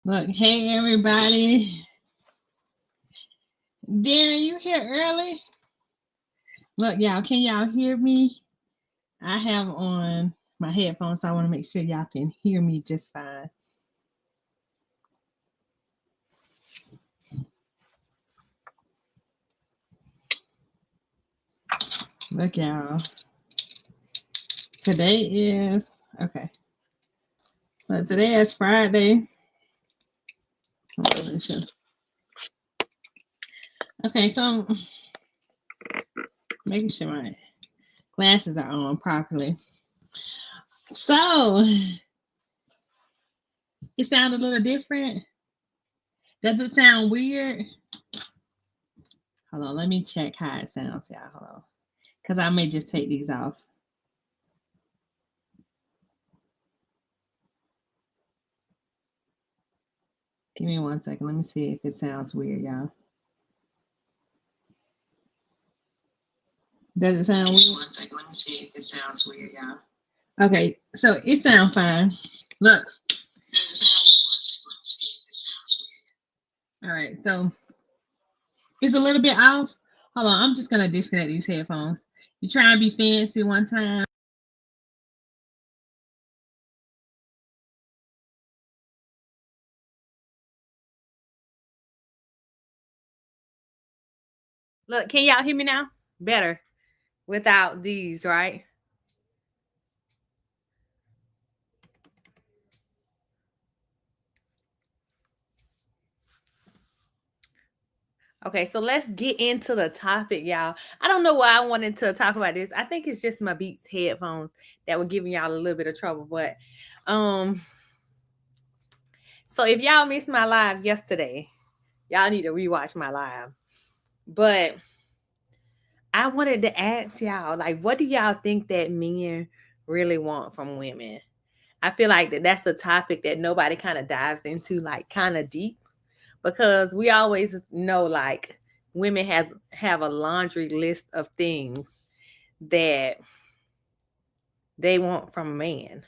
Look, hey everybody. Darren, you here early? Look, y'all, can y'all hear me? I have on my headphones, so I want to make sure y'all can hear me just fine. Look, y'all. Today is okay. But today is Friday. Okay, so I'm making sure my glasses are on properly. So it sounds a little different. Does it sound weird? Hold on, let me check how it sounds, y'all. Hold on. Because I may just take these off. Give me 1 second. Let me see if it sounds weird, y'all. Does it sound weird? 1 second. Let me see if it sounds weird, y'all. Okay, so it sounds fine. Look. Does it sound weird? 1 second. Let me see if it sounds weird. All right, so it's a little bit off. Hold on, I'm just gonna disconnect these headphones. You try and be fancy one time. Look, can y'all hear me now? Better without these, right? Okay, so let's get into the topic, y'all. I don't know why I wanted to talk about this. I think it's just my Beats headphones that were giving y'all a little bit of trouble. But so if y'all missed my live yesterday, y'all need to rewatch my live. But I wanted to ask y'all, like, what do y'all think that men really want from women? I feel like that's the topic that nobody kind of dives into, like, kind of deep, because we always know, like, women have a laundry list of things that they want from a man.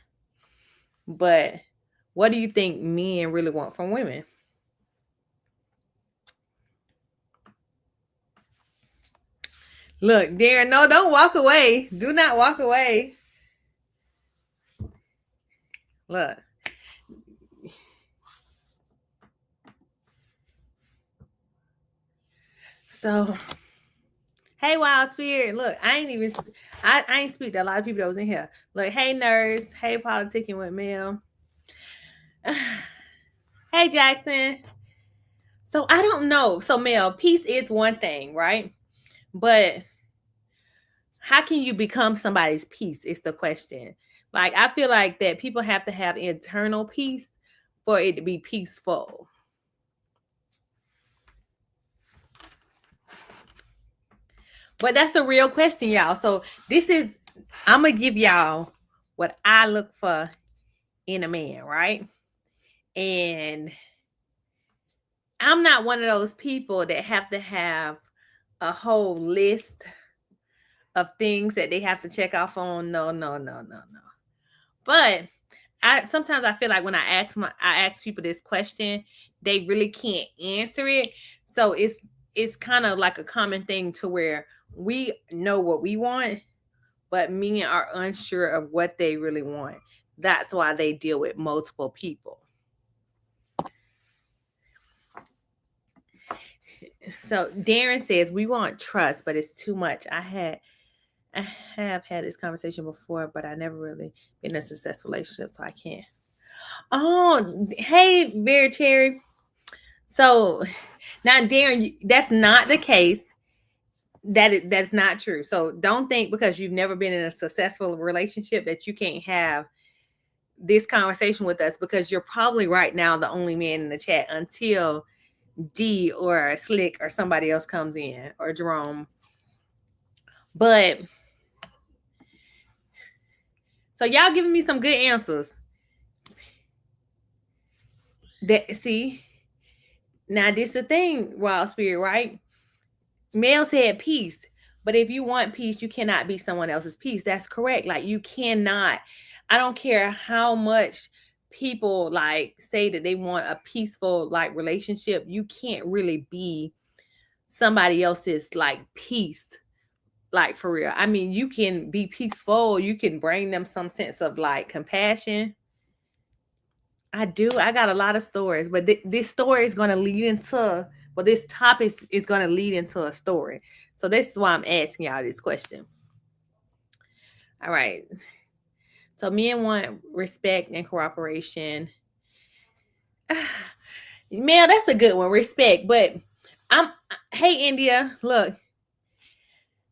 But what do you think men really want from women? Look, Darren, no, don't walk away. Do not walk away. Look. So, hey, Wild Spirit. Look, I ain't speak to a lot of people that was in here. Look, hey, nerds. Hey, politicking with Mel. Hey, Jackson. So, I don't know. So, Mel, peace is one thing, right? But how can you become somebody's peace is the question. Like, I feel like that people have to have internal peace for it to be peaceful. But that's the real question, y'all. So I'm going to give y'all what I look for in a man, right? And I'm not one of those people that have to have a whole list of things that they have to check off on. No, no, no, no, no. But sometimes I feel like when I ask people this question, they really can't answer it. So it's kind of like a common thing to where we know what we want, but men are unsure of what they really want. That's why they deal with multiple people. So Darren says we want trust, but it's too much. I have had this conversation before, but I never really been in a successful relationship, so I can't. Oh, hey, Very Cherry. So now, Darren, that's not the case. That's not true. So don't think because you've never been in a successful relationship that you can't have this conversation with us, because you're probably right now the only man in the chat until D or Slick or somebody else comes in, or Jerome. But so y'all giving me some good answers. That see, now this the thing, Wild Spirit, right? Mel said peace, but if you want peace, you cannot be someone else's peace. That's correct. Like, you cannot. I don't care how much people like say that they want a peaceful like relationship, you can't really be somebody else's like peace, like for real. I mean, you can be peaceful, you can bring them some sense of like compassion. I do. I got a lot of stories, but this story is going to lead into, well, this topic is going to lead into a story. So this is why I'm asking y'all this question. All right. So men want respect and cooperation. Man, that's a good one, respect. But I'm, hey, India, look,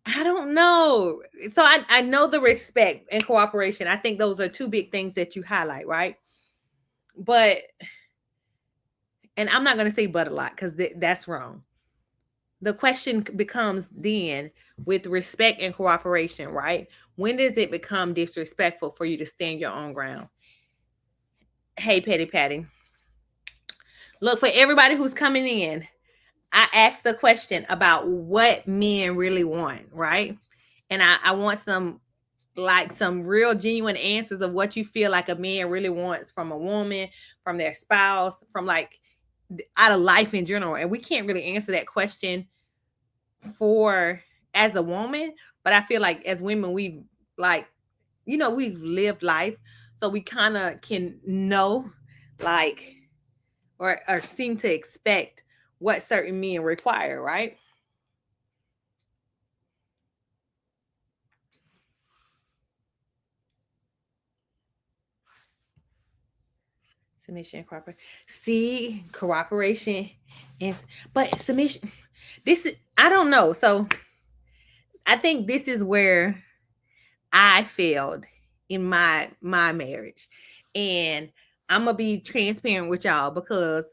I don't know. So I know the respect and cooperation. I think those are two big things that you highlight, right? But, and I'm not going to say but a lot because that's wrong. The question becomes then with respect and cooperation, right? When does it become disrespectful for you to stand your own ground? Hey, Petty Patty. Look, for everybody who's coming in, I asked the question about what men really want, right? And I want some real genuine answers of what you feel like a man really wants from a woman, from their spouse, from like out of life in general. And we can't really answer that question for as a woman, but I feel like as women, we've like, we've lived life. So we kind of can know like, or seem to expect what certain men require, right? Submission and cooperation. See, cooperation is, but submission. This is, I don't know. So I think this is where I failed in my marriage, and I'm gonna be transparent with y'all because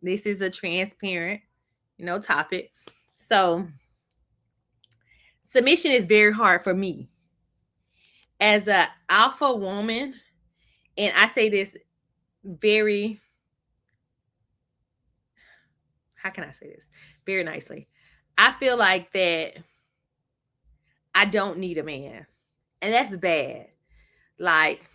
this is a transparent, topic. So submission is very hard for me as a alpha woman, and I say this very, how can I say this very nicely? I feel like that I don't need a man. And that's bad. Like,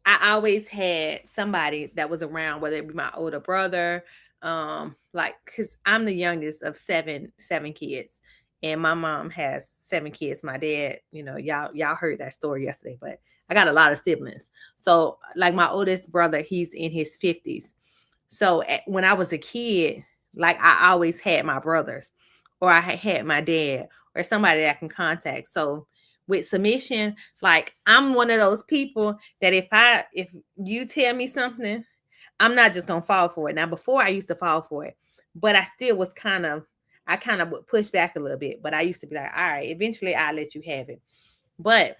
I always had somebody that was around, whether it be my older brother, like, cause I'm the youngest of seven kids, and my mom has seven kids. My dad, y'all heard that story yesterday, but I got a lot of siblings. So, like my oldest brother, he's in his 50s. So when I was a kid, like I always had my brothers, or I had my dad, or somebody that I can contact. So with submission, like I'm one of those people that if you tell me something, I'm not just gonna fall for it. Now before I used to fall for it, but I still was I kind of would push back a little bit. But I used to be like, all right, eventually I'll let you have it. But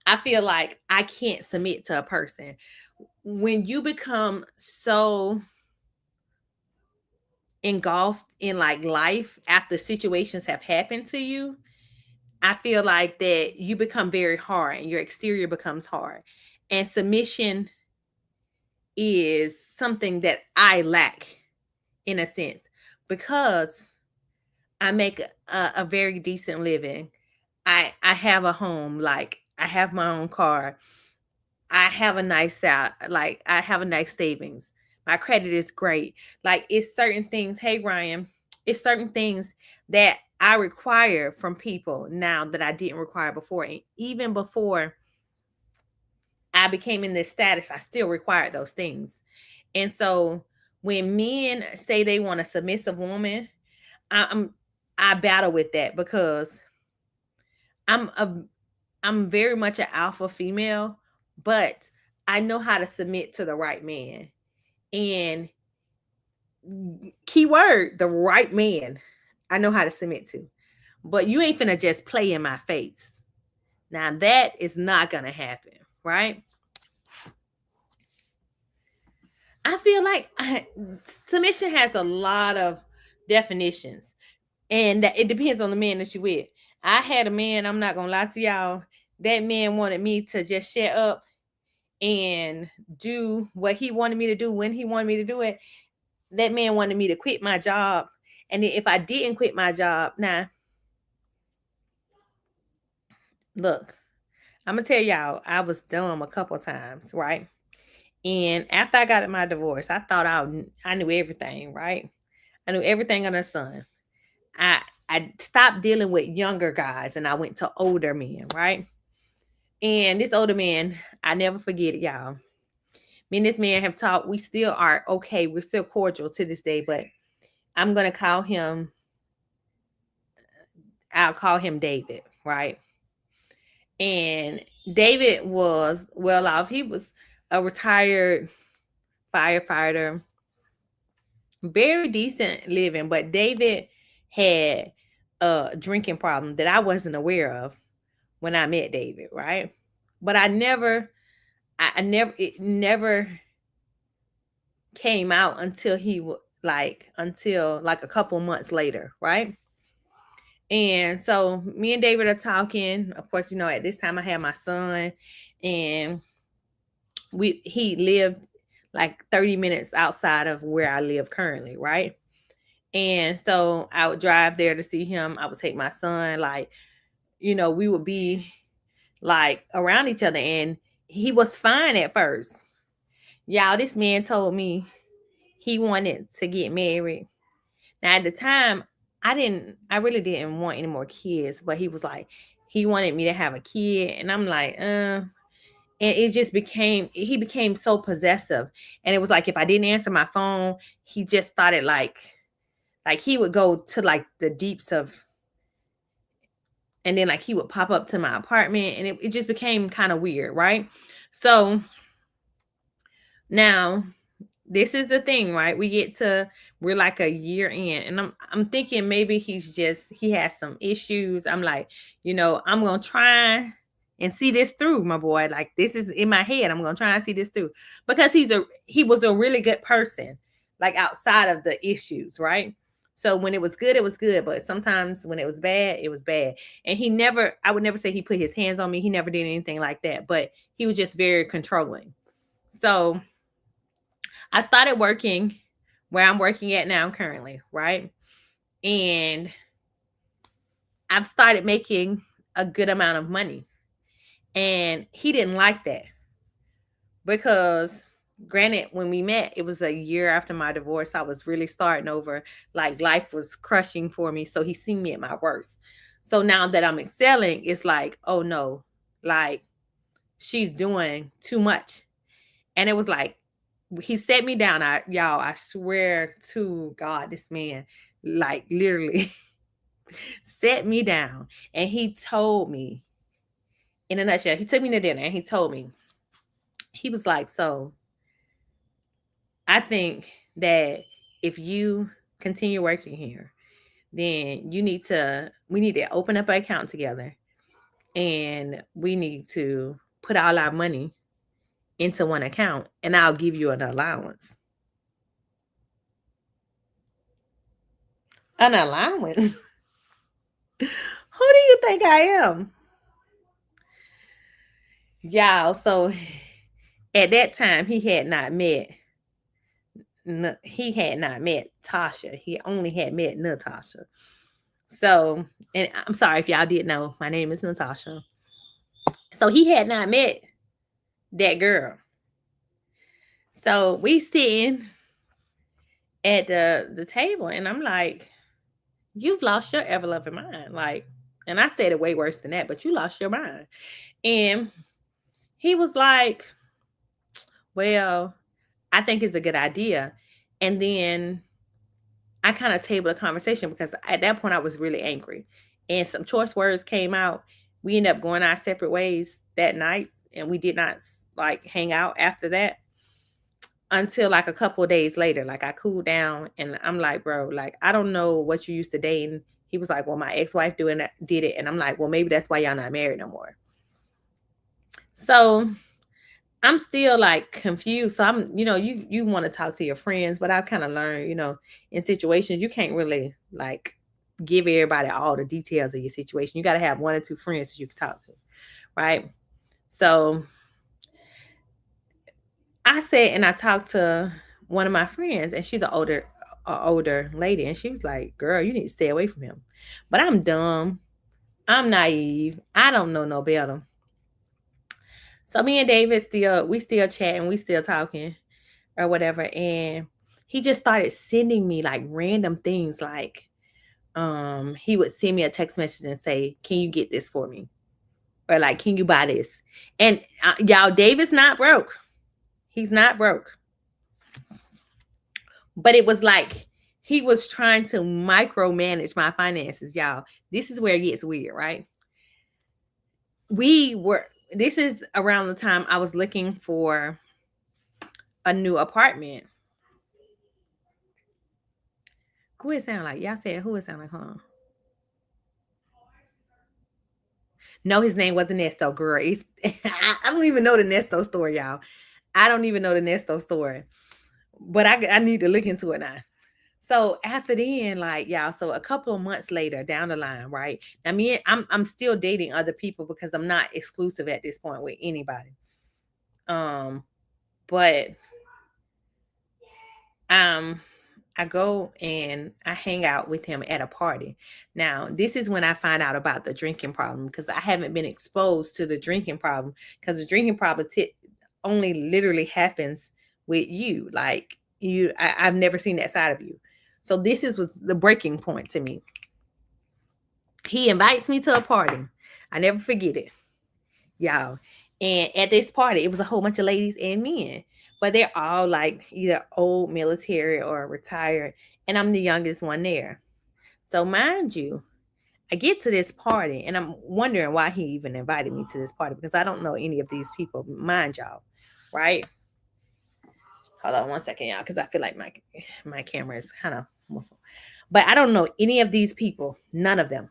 I feel like I can't submit to a person. When you become so engulfed in like life after situations have happened to you, I feel like that you become very hard and your exterior becomes hard. And submission is something that I lack in a sense because I make a very decent living. I have a home, like I have my own car. I have a nice out, like I have a nice savings. My credit is great. Like it's certain things, hey Ryan, it's certain things that I require from people now that I didn't require before. And even before I became in this status, I still required those things. And so when men say they want a submissive woman, I'm I battle with that because I'm a I'm very much an alpha female, but I know how to submit to the right man. And keyword, the right man, I know how to submit to. But you ain't finna just play in my face. Now that is not gonna happen, right? I feel like submission has a lot of definitions, and it depends on the man that you with. I had a man, I'm not gonna lie to y'all, that man wanted me to just shut up and do what he wanted me to do when he wanted me to do it. That man wanted me to quit my job. And if I didn't quit my job, now, look, I'm gonna tell y'all, I was dumb a couple times, right? And after I got my divorce, I thought I knew everything, right? I knew everything under the sun. I I stopped dealing with younger guys and I went to older men, right? And this older man, I never forget it, y'all. Me and this man have talked. We still are okay. We're still cordial to this day, but I'm gonna call him. I'll call him David, right? And David was well off. He was a retired firefighter, very decent living, but David had a drinking problem that I wasn't aware of when I met David, right? But it never came out until until like a couple months later, right? And so me and David are talking. Of course, at this time I had my son, and he lived like 30 minutes outside of where I live currently, right? And so I would drive there to see him. I would take my son, we would be like around each other, and he was fine at first. Y'all, this man told me he wanted to get married. Now at the time, I really didn't want any more kids, but he wanted me to have a kid, and I'm like, and it just he became so possessive. And it was like if I didn't answer my phone, he just started like he would go to like the deeps of, and then like he would pop up to my apartment, and it just became kind of weird, right? So now this is the thing, right? We're like a year in, and I'm thinking maybe he has some issues. I'm like, I'm gonna try and see this through, my boy. Like, this is in my head. I'm gonna try and see this through, because he was a really good person, like outside of the issues, right? So when it was good, it was good, but sometimes when it was bad, it was bad. And I would never say he put his hands on me. He never did anything like that, but he was just very controlling. So I started working where I'm working at now currently, right? And I've started making a good amount of money. And he didn't like that because, granted, when we met, it was a year after my divorce. I was really starting over. Like, life was crushing for me. So he seen me at my worst. So now that I'm excelling, it's like, oh no, like she's doing too much. And it was like, he set me down. I swear to God, this man, like, literally set me down, and he told me, in a nutshell, he took me to dinner and he told me, he was like, so I think that if you continue working here, then we need to open up an account together, and we need to put all our money into one account, and I'll give you an allowance. An allowance? Who do you think I am? Y'all, so at that time he had not met Tasha. He only had met Natasha. So, and I'm sorry if y'all didn't know, my name is Natasha. So he had not met that girl. So we sitting at the table, and I'm like, you've lost your ever loving mind. Like, and I said it way worse than that, but you lost your mind. And he was like, well, I think it's a good idea. And then I kind of tabled a conversation because at that point I was really angry, and some choice words came out. We ended up going our separate ways that night, and we did not like hang out after that until like a couple of days later. Like, I cooled down, and I'm like, bro, like, I don't know what you used to dating. He was like, well, my ex-wife did it. And I'm like, well, maybe that's why y'all not married no more. So I'm still like confused. So you want to talk to your friends, but I've kind of learned, in situations you can't really like give everybody all the details of your situation. You got to have one or two friends that you can talk to, right? So I said, and I talked to one of my friends, and she's an older lady, and she was like, "Girl, you need to stay away from him." But I'm dumb. I'm naive. I don't know no better. So me and David we still chatting, we still talking or whatever. And he just started sending me like random things like he would send me a text message and say, "Can you get this for me?" Or like, "Can you buy this?" And y'all, David's not broke. He's not broke. But it was like he was trying to micromanage my finances, y'all. This is where it gets weird, right? This is around the time I was looking for a new apartment. Who it sound like? Y'all said who it sound like, huh? No, his name wasn't Nesto, girl. I don't even know the Nesto story, y'all. I don't even know the Nesto story. But I need to look into it now. So after then, like y'all, so a couple of months later down the line, right? Now I'm still dating other people because I'm not exclusive at this point with anybody. But um I go and I hang out with him at a party. Now, this is when I find out about the drinking problem because I haven't been exposed to the drinking problem because the drinking problem only literally happens with you. Like I've never seen that side of you. So this is the breaking point to me. He invites me to a party. I never forget it, y'all. And at this party, it was a whole bunch of ladies and men, but they're all like either old military or retired, and I'm the youngest one there. So mind you, I get to this party and I'm wondering why he even invited me to this party because I don't know any of these people, mind y'all, right? Hold on one second, y'all, because I feel like my camera is kind of muffled. But I don't know any of these people, none of them.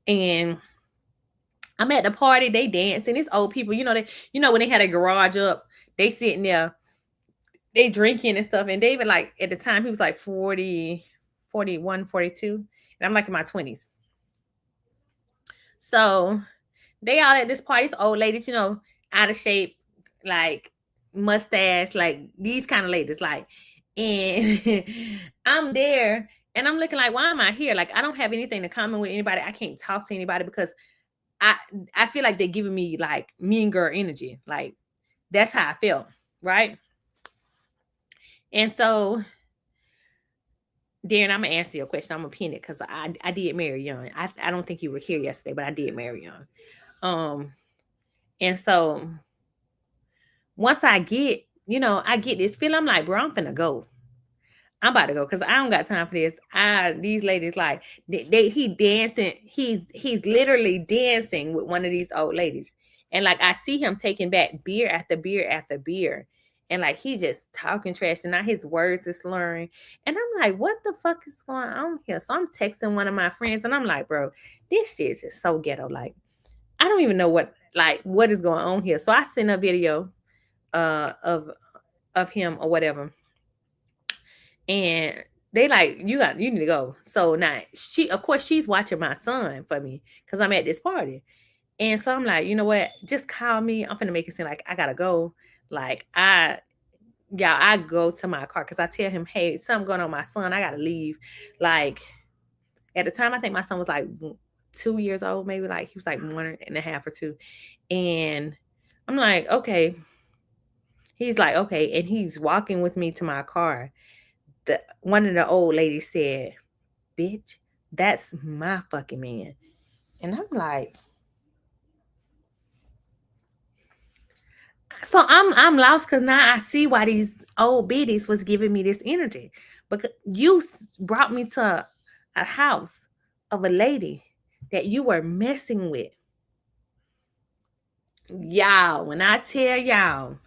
And I'm at the party, they dancing. It's old people, when they had a garage up, they sitting there, they drinking and stuff. And David, like at the time, he was like 40, 41, 42. And I'm like in my 20s. So they all at this party, it's old ladies, out of shape, like mustache, like these kind of ladies, like, and I'm there and I'm looking like, why am I here? Like, I don't have anything to common with anybody. I can't talk to anybody because I I feel like they're giving me like mean girl energy. Like that's how I felt, right? And so, Darren, I'm gonna answer your question. I'm gonna pin it because I did marry young. I don't think you were here yesterday, but I did marry young. And so once I get this feeling, I'm like, bro, I'm finna go. I'm about to go because I don't got time for this. These ladies like he dancing. He's literally dancing with one of these old ladies, and like I see him taking back beer after beer after beer, and like he just talking trash, and now his words is slurring, and I'm like, what the fuck is going on here? So I'm texting one of my friends, and I'm like, bro, this shit is just so ghetto. Like I don't even know what is going on here. So I sent a video of him or whatever. And they like, you need to go. So now of course she's watching my son for me because I'm at this party. And so I'm like, you know what? Just call me. I'm gonna make it seem like I gotta go. Like I go to my car because I tell him, hey, something going on with my son. I gotta leave. Like at the time, I think my son was like 2 years old, maybe like he was like 1.5 or 2. And I'm like, okay. He's like, okay. And he's walking with me to my car. One of the old ladies said, bitch, that's my fucking man. And I'm like, so I'm lost because now I see why these old biddies was giving me this energy. Because you brought me to a house of a lady that you were messing with. Y'all, when I tell y'all,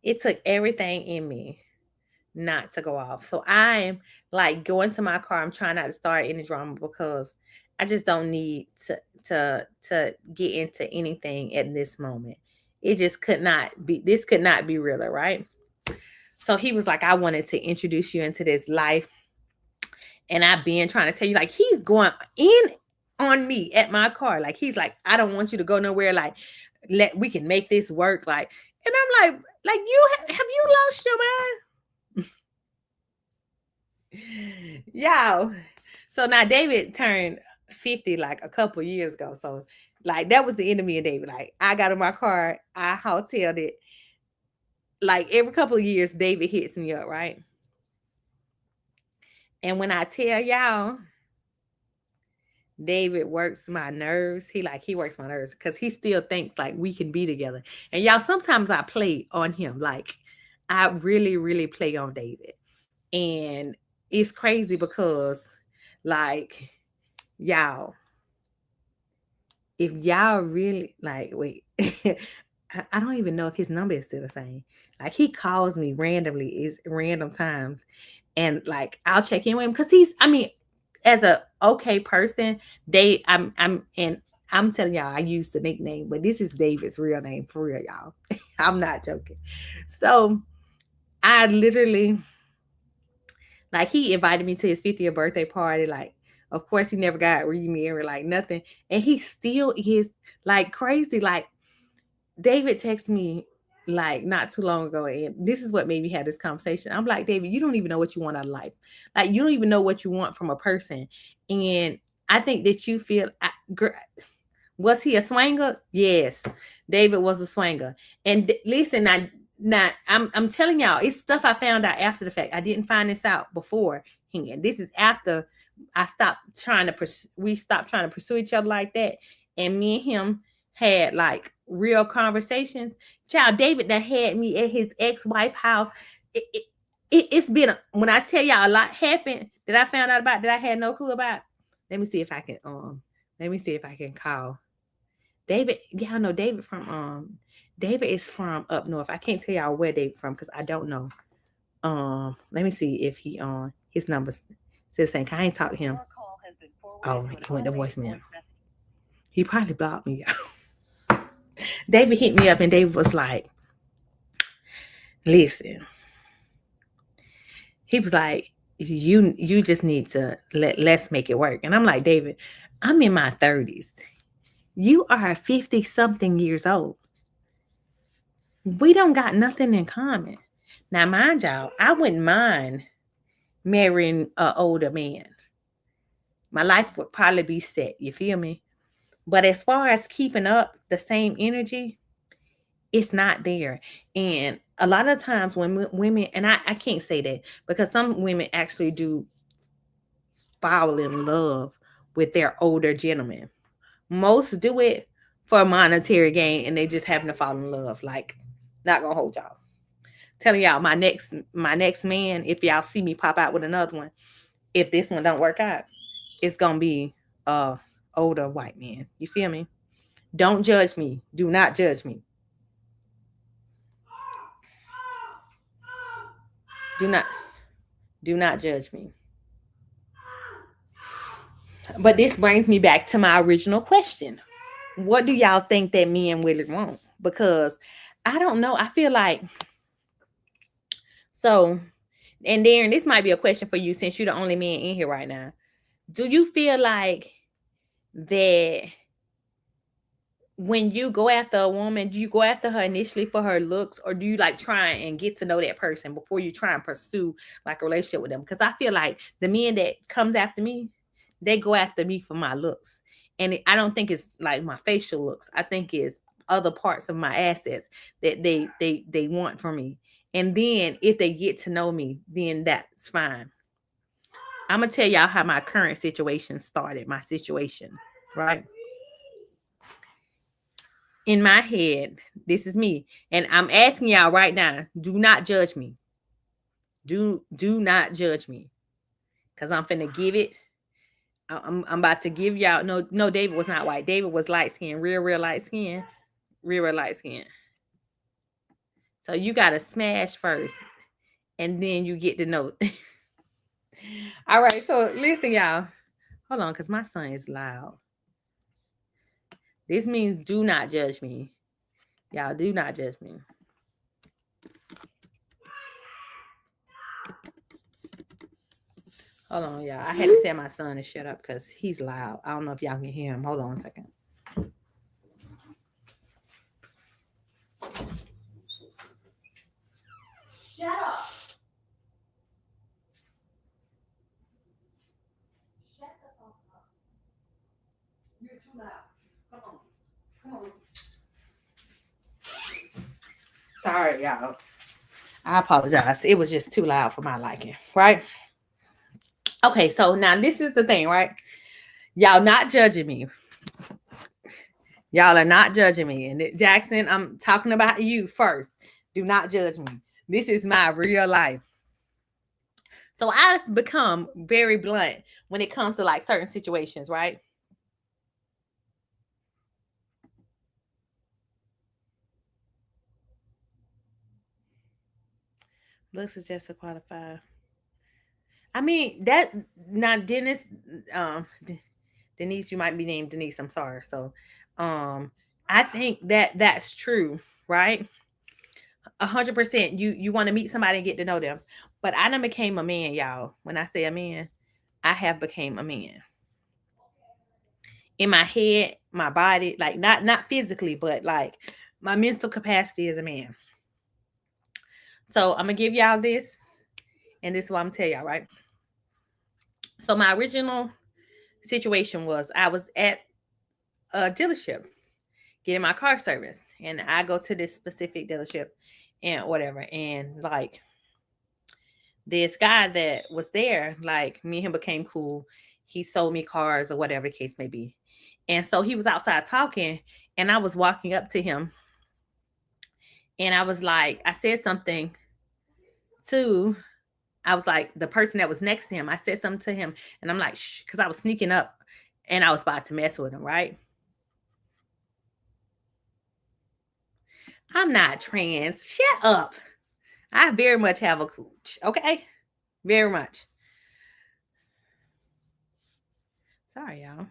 it took everything in me not to go off. So I'm like going to my car. I'm trying not to start any drama because I just don't need to get into anything at this moment. It just could not be. This could not be realer, right? So he was like, I wanted to introduce you into this life, and I've been trying to tell you, like he's going in on me at my car. Like he's like, I don't want you to go nowhere. Like we can make this work. Like, and I'm like you have you lost your mind? Y'all. So now David turned 50 like a couple years ago. So Like that was the enemy of David. Like I got in my car, I hoteled it. Like every couple of years, David hits me up, right? And when I tell y'all, David works my nerves. He works my nerves because he still thinks like we can be together. And y'all, sometimes I play on him. Like I really, really play on David. And it's crazy because like y'all, if y'all really like wait, I don't even know if his number is still the same. Like he calls me randomly, is random times, and like I'll check in with him because he's. I mean, as a okay person, I'm telling y'all, I used the nickname, but this is David's real name for real, y'all. I'm not joking. So I literally like he invited me to his 50th birthday party. Like, of course, he never got remarried, like nothing, and he still is like crazy, like David texted me like not too long ago, and this is what made me have this conversation. I'm like, David, you don't even know what you want out of life. Like, you don't even know what you want from a person. And I think that you feel, was he a swanger? Yes, David was a swanger. And listen, I'm telling y'all, it's stuff I found out after the fact. I didn't find this out before. This is after I stopped trying to we stopped trying to pursue each other like that. And me and him had like real conversations. Child, David that had me at his ex-wife house. It's been when I tell y'all a lot happened that I found out about that I had no clue about. Let me see if I can let me see if I can call David. Y'all know David from David is from up north. I can't tell y'all where David from because I don't know. Let me see if he on his numbers. Still saying I ain't talk to him. Oh, he went to voicemail. He probably blocked me. David hit me up and David was like, listen. He was like, you just need to let's make it work. And I'm like, David, I'm in my 30s. You are 50 something years old. We don't got nothing in common. Now, mind y'all, I wouldn't mind marrying an older man. My life would probably be set. You feel me? But as far as keeping up the same energy, it's not there. And a lot of times when women, and I can't say that because some women actually do fall in love with their older gentlemen. Most do it for monetary gain and they just happen to fall in love. Like, not gonna hold y'all. Telling y'all my next man, if y'all see me pop out with another one, if this one don't work out, it's gonna be older white man. You feel me? Don't judge me. Do not judge me. Do not do not judge me. But this brings me back to my original question. What do y'all think that men really want? Because I don't know. I feel like so, and Darren, this might be a question for you since you're the only man in here right now. Do you feel like that when you go after a woman, do you go after her initially for her looks, or do you like try and get to know that person before you try and pursue like a relationship with them? Because I feel like the men that comes after me, they go after me for my looks, and I don't think it's like my facial looks. I think it's other parts of my assets that they want from me. And then if they get to know me, then that's fine. I'm gonna tell y'all how my current situation started. My situation, right? In my head, this is me, and I'm asking y'all right now. Do not judge me. Do not judge me, cause I'm finna give it. I'm about to give y'all. No, David was not white. David was light skin, real light skin, real light skin. So you gotta smash first, and then you get to know. All right. So listen, y'all. Hold on, cause my son is loud. This means do not judge me. Y'all do not judge me. Hold on, y'all. I had to tell my son to shut up because he's loud. I don't know if y'all can hear him. Hold on a second. Shut up. Shut the fuck up. You're too loud. Come on. Sorry, y'all. I apologize. It was just too loud for my liking, right? Okay, so now this is the thing, right? Y'all not judging me. Y'all are not judging me. And Jackson, I'm talking about you first. Do not judge me. This is my real life. So I've become very blunt when it comes to like certain situations, right? Looks is just a qualify. I mean that now Dennis, Denise, you might be named Denise. I'm sorry. So, um, I think that that's true, right? 100%. You want to meet somebody and get to know them, but I done became a man, y'all. When I say a man, I have became a man in my head, my body, like not physically, but like my mental capacity as a man. So I'm gonna give y'all this, and this is what I'm gonna tell y'all, right? So my original situation was I was at a dealership getting my car serviced, and I go to this specific dealership and whatever, and like this guy that was there, like me and him became cool. He sold me cars or whatever the case may be. And so he was outside talking, and I was walking up to him, and I was like, I said something to, I was like, the person that was next to him, I said something to him, and I'm like, shh, because I was sneaking up and I was about to mess with him, right? I'm not trans. Shut up. I very much have a cooch, okay? Very much. Sorry, y'all.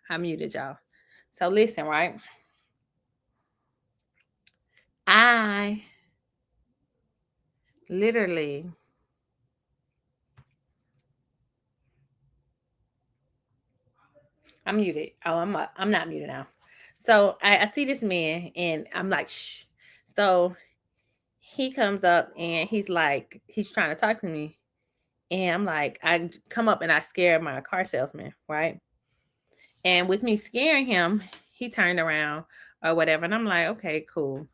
I muted y'all. So listen, right? I literally, I'm muted. Oh, I'm not muted now. So I see this man and I'm like, shh. So he comes up and he's like, he's trying to talk to me. And I'm like, I come up and I scare my car salesman, right? And with me scaring him, he turned around or whatever. And I'm like, okay, cool.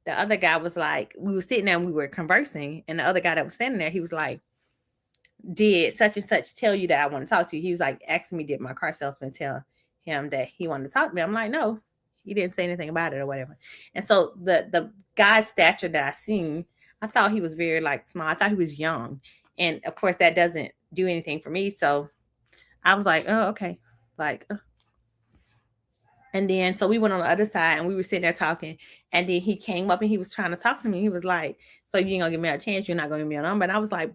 The other guy was like, we were sitting there and we were conversing. And the other guy that was standing there, he was like, did such and such tell you that I want to talk to you? He was like asking me, did my car salesman tell him that he wanted to talk to me? I'm like, no, he didn't say anything about it or whatever. And so the guy's stature that I seen, I thought he was very like small. I thought he was young. And of course that doesn't do anything for me. So I was like, oh, okay. Like, and then so we went on the other side and we were sitting there talking. And then he came up and he was trying to talk to me. He was like, so you ain't gonna give me a chance, you're not gonna give me a number. And I was like,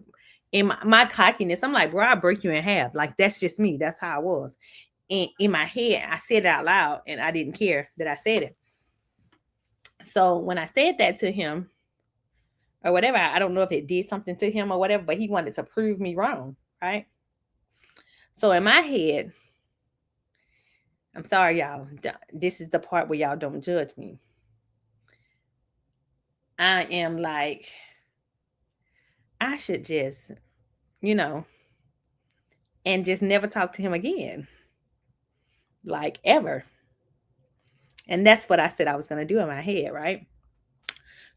in my cockiness, I'm like, bro, I'll break you in half. Like that's just me. That's how I was. And in my head, I said it out loud and I didn't care that I said it. So when I said that to him or whatever, I don't know if it did something to him or whatever, but he wanted to prove me wrong, right? So in my head, I'm sorry, y'all. This is the part where y'all don't judge me. I am like, I should just, you know, and just never talk to him again, like ever. And that's what I said I was going to do in my head, right?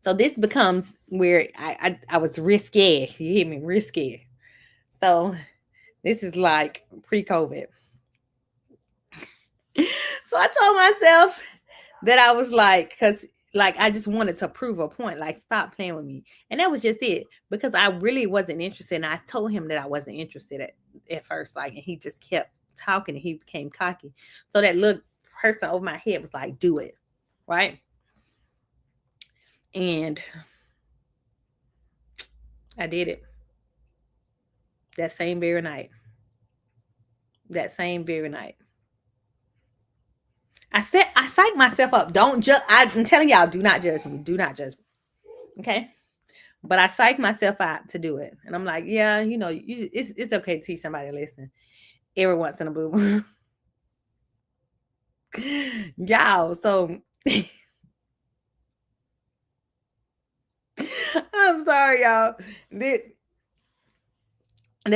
So this becomes where I was risky. You hear me? Risky. So this is like pre-COVID. So I told myself that I was like, because like I just wanted to prove a point, like stop playing with me. And that was just it. Because I really wasn't interested. And I told him that I wasn't interested at first. Like, and he just kept talking and he became cocky. So that little person over my head was like, do it. Right. And I did it that same very night. That same very night. I psych myself up. Don't judge. I'm telling y'all, do not judge me. Do not judge me. Okay. But I psych myself out to do it. And I'm like, yeah, it's okay to teach somebody a lesson every once in a blue moon. Y'all, so I'm sorry, y'all. This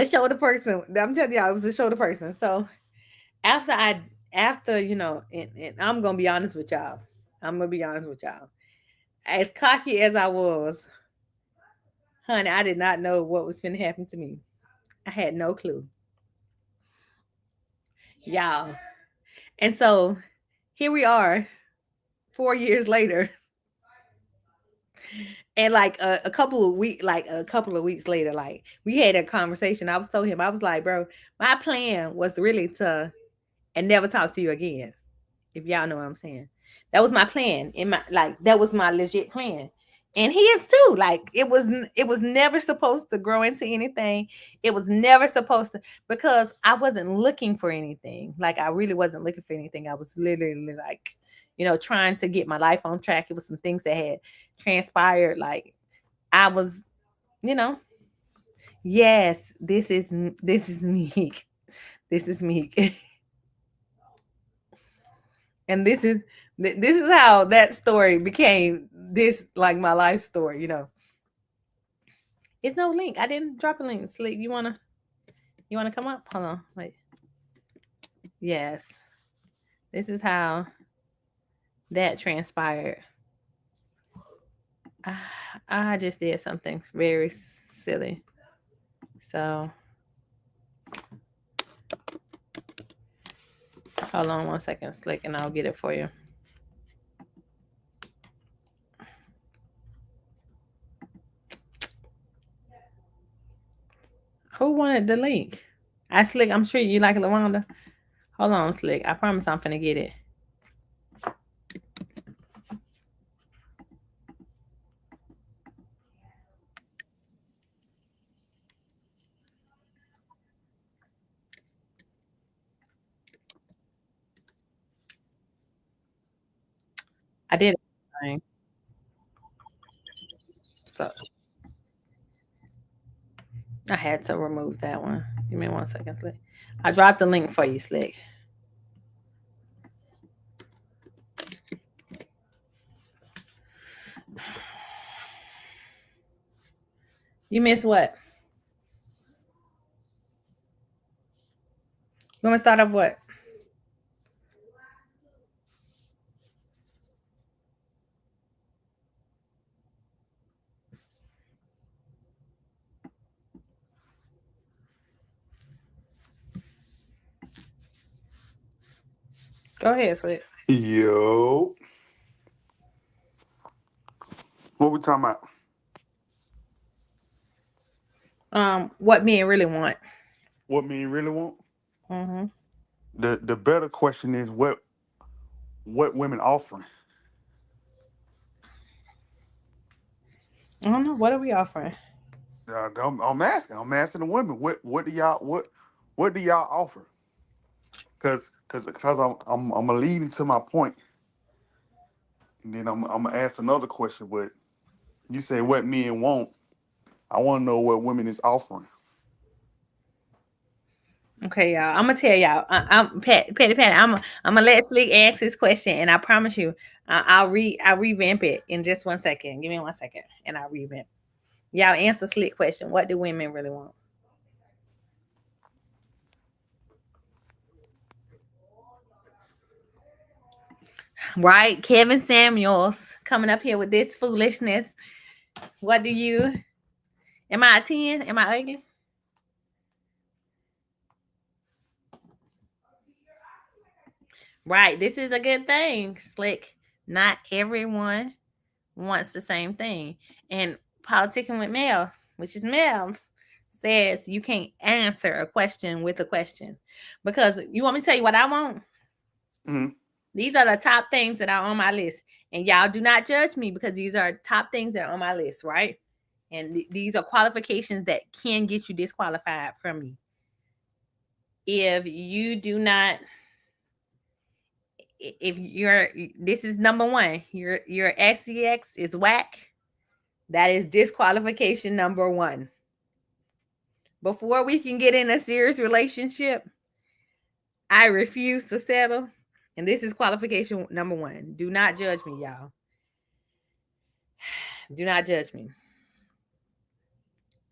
shoulder person, I'm telling y'all, it was a shoulder person. So after I, after, and I'm going to be honest with y'all. I'm going to be honest with y'all. As cocky as I was, honey, I did not know what was going to happen to me. I had no clue. Y'all. And so here we are 4 years later. And like a couple of weeks later, like we had a conversation. I was told him, I was like, bro, my plan was really to and never talk to you again. If y'all know what I'm saying. That was my plan. That was my legit plan. And his too. Like it was never supposed to grow into anything. It was never supposed to, because I wasn't looking for anything. Like I really wasn't looking for anything. I was literally like, trying to get my life on track. It was some things that had transpired. Like I was, you know, yes, this is Meek. This is Meek. And this is how that story became this, like my life story. It's no link. I didn't drop a link. Slick, you wanna come up? Hold on. Wait. Yes. This is how that transpired. I just did something very silly. So hold on 1 second, Slick, and I'll get it for you. Who wanted the link? Slick, I'm sure you like LaWanda. Hold on, Slick. I promise I'm finna get it. I did it. So I had to remove that one. Give me 1 second, Slick. I dropped the link for you, Slick. You missed what? You want me to start off what? Go ahead, Slick. Yo, what we talking about? What men really want. What men really want? Mm-hmm. The better question is what women offering? I don't know. What are we offering? I'm asking. I'm asking the women. What do y'all offer? Cause I'm gonna lead into my point, and then I'm gonna ask another question. But you say what men want. I want to know what women is offering. Okay, y'all. I'm gonna tell y'all. I'm Patty. I'm gonna let Slick ask his question, and I promise you, I'll revamp it in just 1 second. Give me 1 second, and I'll revamp. Y'all answer Slick question. What do women really want? Right, Kevin Samuels coming up here with this foolishness. What do you? Am I a 10? Am I ugly? Right. This is a good thing, Slick. Not everyone wants the same thing. And politicking with Mel, which is Mel, says you can't answer a question with a question. Because you want me to tell you what I want? Mm-hmm. These are the top things that are on my list. And y'all do not judge me, because these are top things that are on my list, right? And these are qualifications that can get you disqualified from me. If you do not if you're, this is number one, your sex is whack, that is disqualification number one. Before we can get in a serious relationship, I refuse to settle. And this is qualification number one. Do not judge me, y'all. Do not judge me.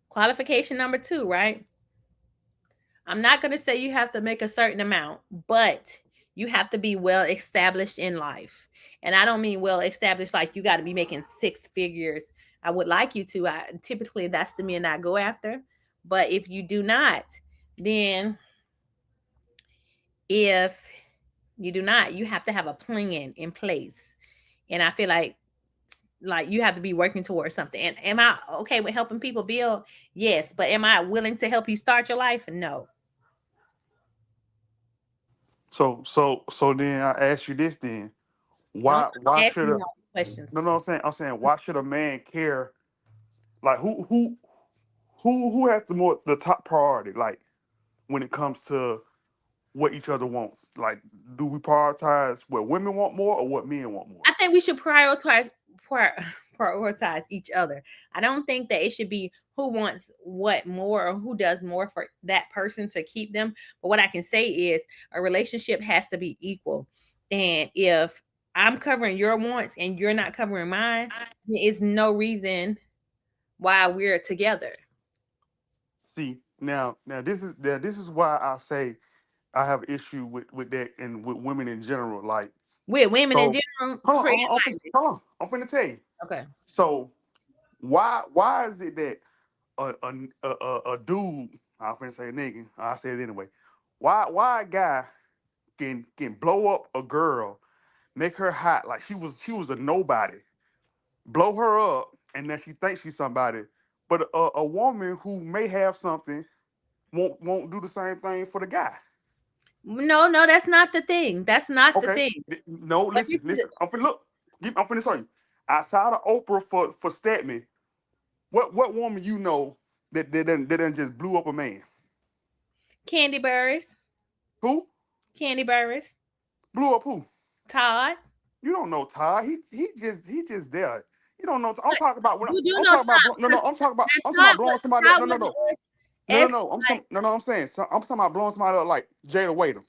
Qualification number two, right? I'm not going to say you have to make a certain amount, but you have to be well established in life. And I don't mean well established like you got to be making six figures. I would like you to. I typically that's the men I go after. But if you do not, then if you do not, you have to have a plan in place. And I feel like you have to be working towards something. And am I okay with helping people build? Yes, but am I willing to help you start your life? No. So then I ask you this then. Don't Why ask should me a all these questions. no, I'm saying why should a man care? Like who has the top priority? Like when it comes to what each other wants. Like, do we prioritize what women want more or what men want more? I think we should prioritize each other. I don't think that it should be who wants what more or who does more for that person to keep them. But what I can say is a relationship has to be equal. And if I'm covering your wants and you're not covering mine, there is no reason why we're together. See, now this is why I say I have issue with that and with women in general. Like, With women in so general, hold on, treat I'm it finna, like hold on, I'm finna tell you. okay. So why is it that a dude, I'm finna say nigga, I say it anyway. Why a guy can blow up a girl, make her hot like she was a nobody, blow her up, and then she thinks she's somebody, but a woman who may have something won't do the same thing for the guy. No, no, that's not the thing. That's not the Okay, thing. no, But listen, this is listen. I'm finna look. I'm finna show you. Outside of Oprah for Statman, what woman you know that done just blew up a man? Candy Burris. Who Candy Burris. blew up who? Todd. You don't know Ty. He just there. You don't know. I'm But talking about when you do I'm know talking about Todd no, because I'm talking Todd about was blowing somebody up. Todd No, no, wasn't no, no, no, as no. like I'm saying I'm talking about blowing somebody up like Jada Waiter,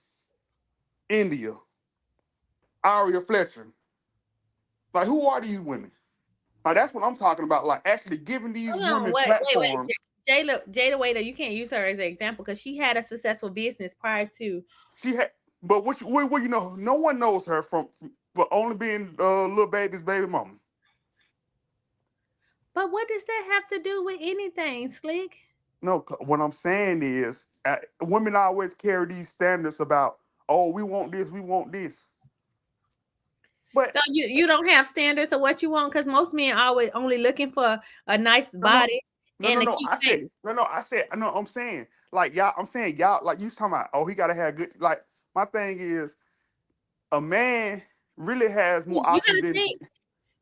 India, Aria Fletcher. Like, who are these women? Like, that's what I'm talking about. Like, actually giving these hold on, women wait. platforms. Jada Waiter, you can't use her as an example because she had a successful business prior to. She had, but what you know, no one knows her from but only being little baby's baby mama. But what does that have to do with anything, Slick? No, what I'm saying is, women always carry these standards about, oh, we want this, we want this. But So you don't have standards of what you want because most men always only looking for a nice no, no, body no, and no, a no. cute I said, face. no, no. I said, no. I'm saying, like y'all. I'm saying y'all. Like you talking about, oh, he gotta have good. Like my thing is, a man really has more You options gotta than. think.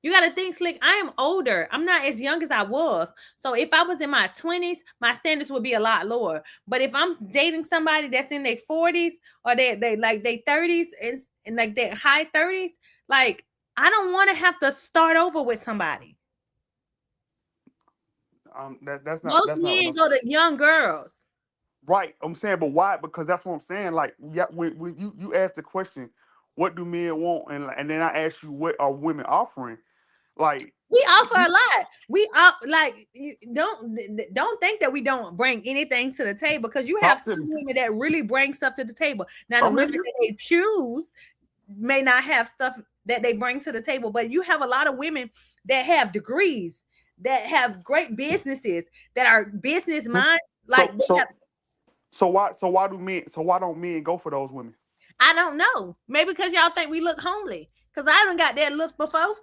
You got to think, Slick. I am older. I'm not as young as I was. So if I was in my 20s, my standards would be a lot lower. But if I'm dating somebody that's in their 40s or they like their 30s and like their high 30s, like I don't want to have to start over with somebody. That's Most not what men I'm go to young girls. right. I'm saying, but why? Because that's what I'm saying. Like, yeah, when you ask the question, what do men want, and then I ask you, what are women offering? Like, We offer you a lot. We like don't think that we don't bring anything to the table because you have talk to some me. women that really bring stuff to the table. Now the I'm women listening. that they choose may not have stuff that they bring to the table, but you have a lot of women that have degrees, that have great businesses, that are business minds. Like So they have, so so why don't men go for those women? I don't know, maybe because y'all think we look homely. Because I haven't got that look before.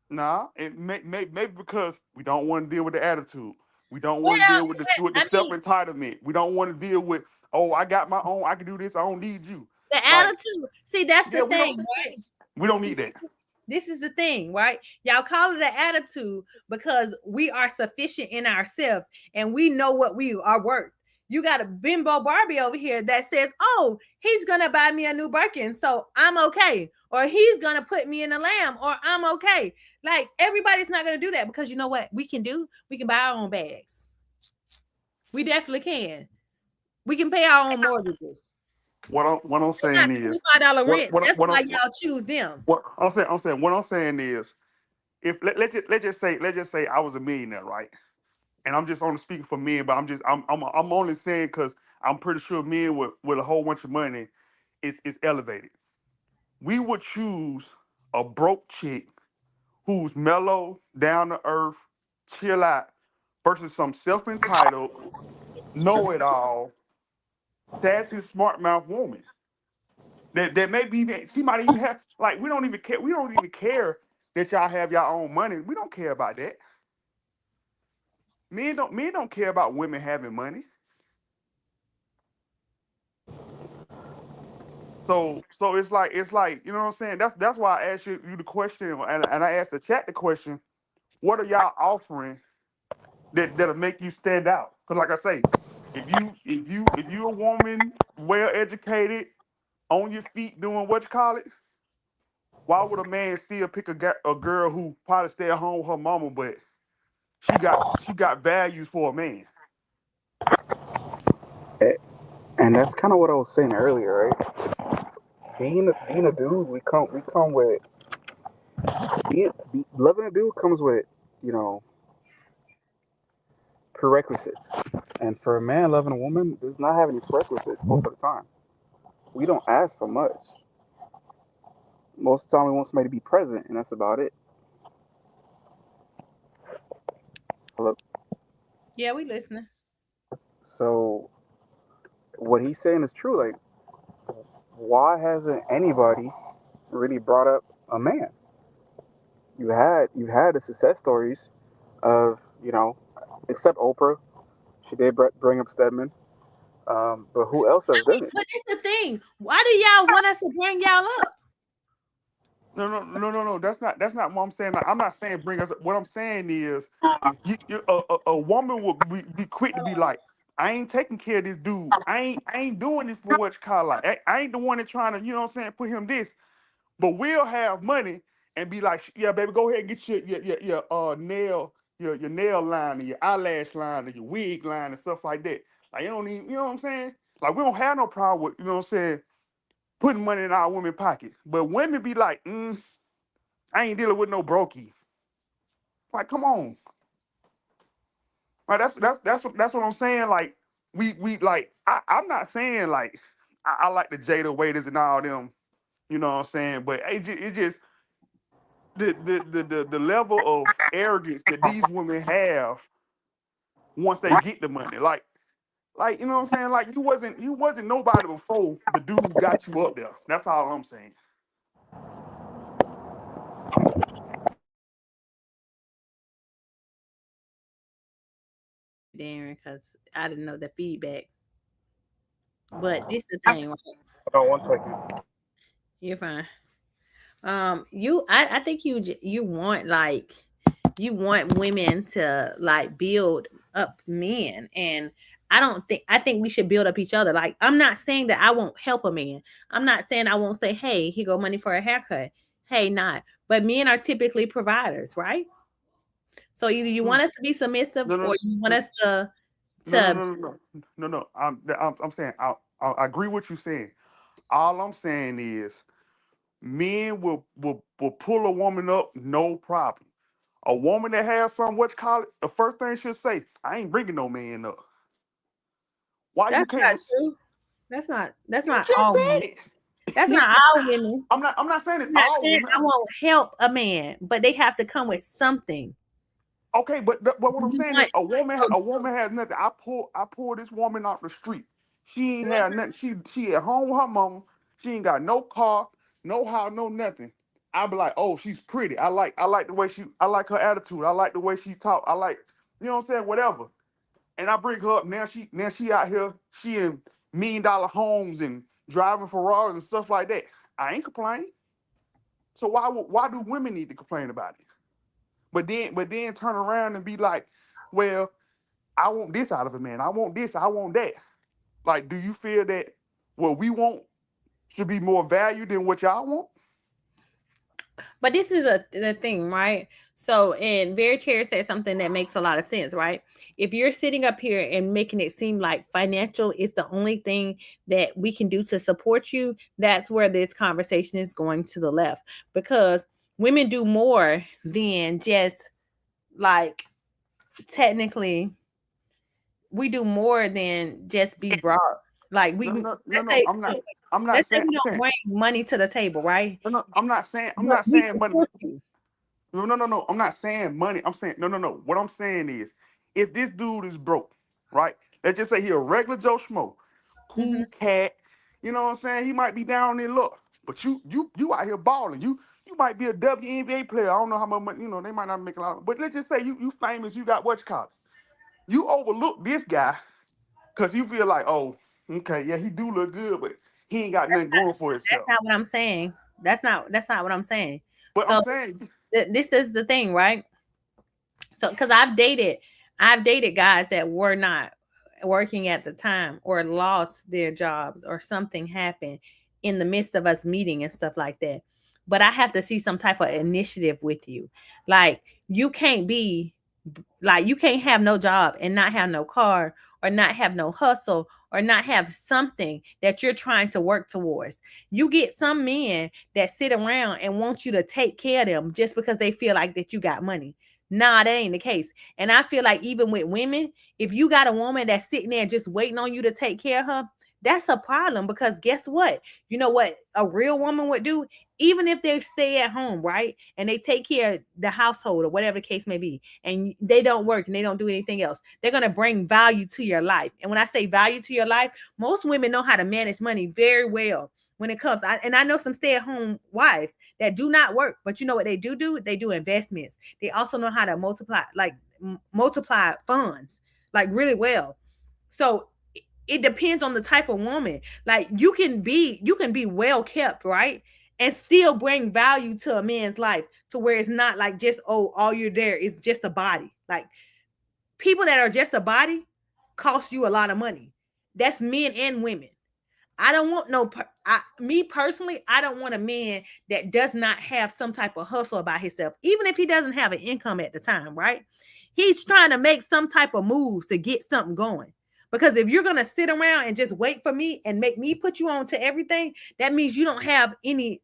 Nah, maybe because we don't want to deal with the attitude. We don't want to Well, deal with the I self mean, entitlement. We don't want to deal with, oh, I got my own. I can do this. I don't need you. the Like, attitude. See, that's yeah, the we thing, don't right? we don't See, need that. this is the thing, right? Y'all call it an attitude because we are sufficient in ourselves and we know what we are worth. You got a bimbo Barbie over here that says, "Oh, he's gonna buy me a new Birkin, so I'm okay," or "He's gonna put me in a lamb, or I'm okay." Like everybody's not gonna do that because you know what we can do? We can buy our own bags. We definitely can. We can pay our own mortgages. What I'm They got saying is $25 what rent. what That's what why I'm y'all choose them. what I'm saying is if let's just say I was a millionaire, right? And I'm just only speaking for men, but I'm only saying because I'm pretty sure men with a whole bunch of money is elevated. We would choose a broke chick who's mellow, down to earth, chill out, versus some self entitled, know it all, sassy, smart mouth woman. That maybe that she might even have like we don't even care. We don't even care that y'all have your own money. We don't care about that. Men don't care about women having money. So it's like you know what I'm saying. That's why I asked you the question, and I asked the chat the question. What are y'all offering that'll make you stand out? Because like I say, if you a woman well educated on your feet doing what you call it, why would a man still pick a girl who probably stay at home with her mama, but she got values for a man? A- And that's kind of what I was saying earlier, right? Being a dude, we come with loving a dude comes with you know prerequisites, and for a man loving a woman does not have any prerequisites most of the time. We don't ask for much. Most of the time, we want somebody to be present, and that's about it. Hello. Yeah, we listening. So what he's saying is true. Like, why hasn't anybody really brought up a man? You've had the success stories of except Oprah. She did bring up Stedman, but who else has done it? But that's the thing. Why do y'all want us to bring y'all up? No. That's not what I'm saying. Like, I'm not saying bring us. What I'm saying is, a woman would be quick to be like, I ain't taking care of this dude. I ain't doing this for what you call like. I ain't the one that trying to, you know what I'm saying, put him this. But we'll have money and be like, yeah, baby, go ahead and get your nail your nail line and your eyelash line and your wig line and stuff like that. Like you don't even, you know what I'm saying? Like we don't have no problem with, you know what I'm saying, putting money in our women pocket. But women be like, I ain't dealing with no brokey. Like, come on. Like that's what I'm saying. Like we like I'm not saying like I like the Jada Waiters and all them, you know what I'm saying? But it just the level of arrogance that these women have once they get the money. Like you know what I'm saying? Like you wasn't nobody before the dude got you up there. That's all I'm saying. Darren, because I didn't know the feedback. But this the thing, right? Hold on one second. You're fine. I think you want like you want women to like build up men, and I think we should build up each other. Like I'm not saying that I won't help a man. I'm not saying I won't say, hey, here go money for a haircut. Hey, not. But men are typically providers, right? So either you No, want us to be submissive no, or no, you want no, us to no, no, to no, no, no, no. I'm saying I agree with you saying. All I'm saying is men will pull a woman up, no problem. A woman that has some what you call it, the first thing she'll say, I ain't bringing no man up. Why you that's not can't? true. That's You not just all said women. it. That's You, not all women. I'm not saying it's I'm not all saying women. I won't help a man, but they have to come with something. Okay, but what I'm You saying is want a so woman has nothing. I pull this woman off the street. She ain't had nothing. She at home with her mama. She ain't got no car, no house, no nothing. I be like, oh, she's pretty. I like the way I like her attitude. I like the way she talk. I like, you know what I'm saying, whatever. And I bring her up now she out here, she in $1 million homes and driving Ferraris and stuff like that. I ain't complaining. So why do women need to complain about it? But then turn around and be like, well, I want this out of a man. I want this. I want that. Like, do you feel that what we want should be more value than what y'all want? But this is the thing, right? So, and Very Chair said something that makes a lot of sense, right? If you're sitting up here and making it seem like financial is the only thing that we can do to support you, that's where this conversation is going to the left, because women do more than just like technically we do more than just be brought. Like we No, no, no, let's no. say I'm not. I'm not let's say saying. we I'm don't saying. bring money to the table, right? No, no. I'm not saying. I'm But not we saying money. support you. No, no, no, no. I'm not saying money. I'm saying no, no, no. What I'm saying is, if this dude is broke, right? Let's just say he a regular Joe Schmo, Hmm. cool cat. You know what I'm saying? He might be down in luck, but you out here balling. You might be a WNBA player. I don't know how much money. You know they might not make a lot. But let's just say you famous. You got what you call it. You overlook this guy because you feel like, oh, okay, yeah, he do look good, but he ain't got nothing going for That's himself. not what I'm saying. That's not what I'm saying. But I'm So saying, this is the thing, right? So because I've dated guys that were not working at the time or lost their jobs or something happened in the midst of us meeting and stuff like that. But I have to see some type of initiative with you. Like you can't be like you can't have no job and not have no car or not have no hustle or not have something that you're trying to work towards. You get some men that sit around and want you to take care of them just because they feel like that you got money. Nah, that ain't the case. And I feel like even with women, if you got a woman that's sitting there just waiting on you to take care of her, that's a problem because guess what? You know what a real woman would do? Even if they stay at home, right? And they take care of the household or whatever the case may be, and they don't work and they don't do anything else, they're going to bring value to your life. And when I say value to your life, most women know how to manage money very well when it comes. And I know some stay at home wives that do not work, but you know what they do? They do investments. They also know how to multiply, like multiply funds, like really well. So it depends on the type of woman. Like you can be well kept, right? And still bring value to a man's life to where it's not like just, oh, all you're there is just a body. Like people that are just a body cost you a lot of money. That's men and women. I don't want me personally, I don't want a man that does not have some type of hustle about himself, even if he doesn't have an income at the time, right? He's trying to make some type of moves to get something going. Because if you're gonna sit around and just wait for me and make me put you on to everything, that means you don't have any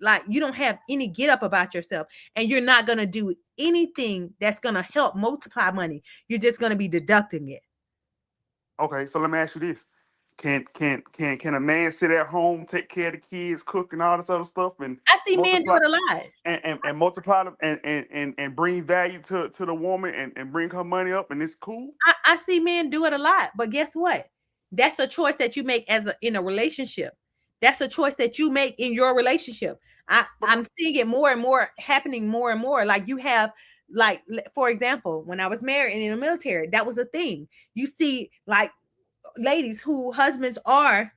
get up about yourself, and you're not gonna do anything that's gonna help multiply money. You're just gonna be deducting it. okay, so let me ask you this: can a man sit at home, take care of the kids, cook, and all this other stuff, and I see men do multiply it a lot. and multiply them and bring value to the woman and bring her money up, and it's cool? I see men do it a lot, but guess what? That's a choice that you make in a relationship. That's a choice that you make in your relationship. But I'm seeing it more and more happening more and more. Like you have, like for example, when I was married and in the military, that was a thing. You see, like ladies who husbands are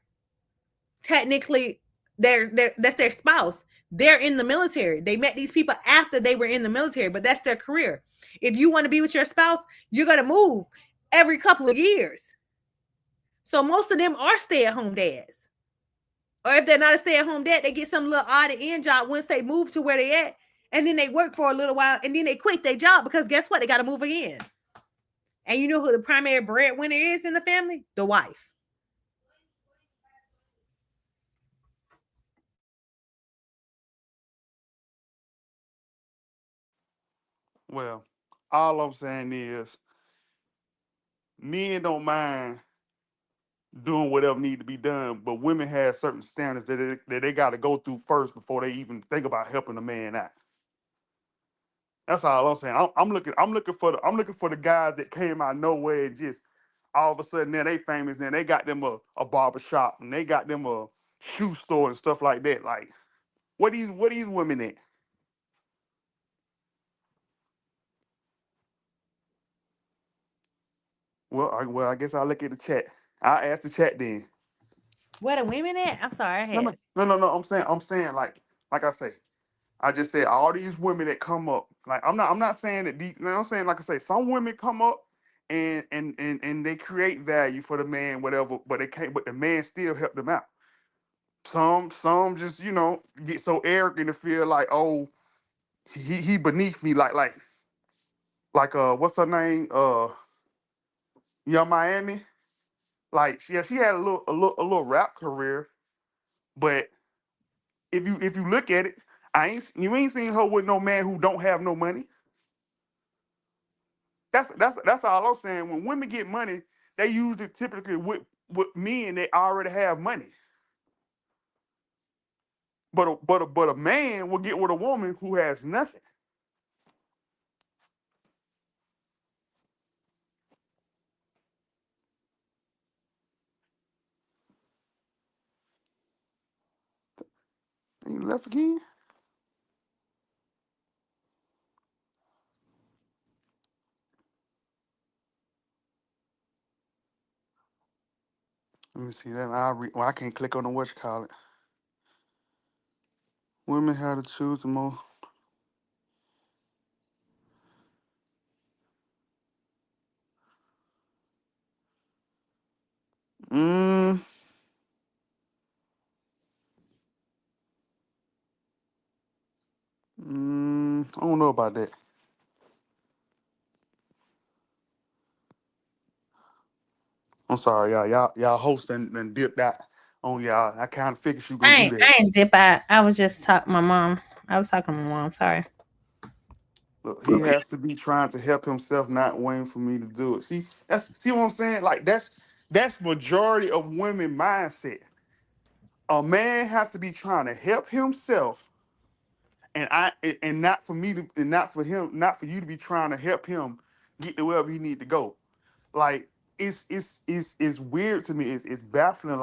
technically that's their spouse. They're in the military. They met these people after they were in the military, but that's their career. If you want to be with your spouse, you're gonna move every couple of years. So most of them are stay-at-home dads. Or if they're not a stay-at-home dad, they get some little odd end job once they move to where they at. And then they work for a little while and then they quit their job because guess what? They gotta move again. And you know who the primary breadwinner is in the family? The wife. well, all I'm saying is men don't mind doing whatever need to be done, but women have certain standards that they got to go through first before they even think about helping a man out. That's all I'm saying. I'm looking for the guys that came out of nowhere and just all of a sudden now they famous. Now they got them a barber shop and they got them a shoe store and stuff like that. Like what these women at? Well, I guess I'll look at the chat. I'll ask the chat then. Where the women at? I'm sorry, I No, had. no, no, no, no. I'm saying like I say. I just said all these women that come up. Like I'm not saying that these. You know what I'm saying, like I say, some women come up and they create value for the man, whatever, but they can't. But the man still help them out. Some just get so arrogant to feel like, oh, he beneath me, like what's her name, Young Miami. Like she had a little rap career, but if you look at it, you ain't seen her with no man who don't have no money. That's all I'm saying. When women get money, they usually typically with men that already have money. But a man will get with a woman who has nothing. And you left again. Let me see that. Well, I can't click on the what you call it. Women have to choose the most. Mm, I don't know about that. I'm sorry, y'all. Y'all hosting and dipped out on y'all. I kind of figured you gonna I do ain't that. I ain't dip out. I was just talking my mom. I was talking to my mom. Sorry. Look, he has to be trying to help himself, not waiting for me to do it. See what I'm saying? Like that's majority of women mindset. A man has to be trying to help himself, and not for me to, and not for him, not for you to be trying to help him get to wherever he need to go. Like it's weird to me. It's baffling.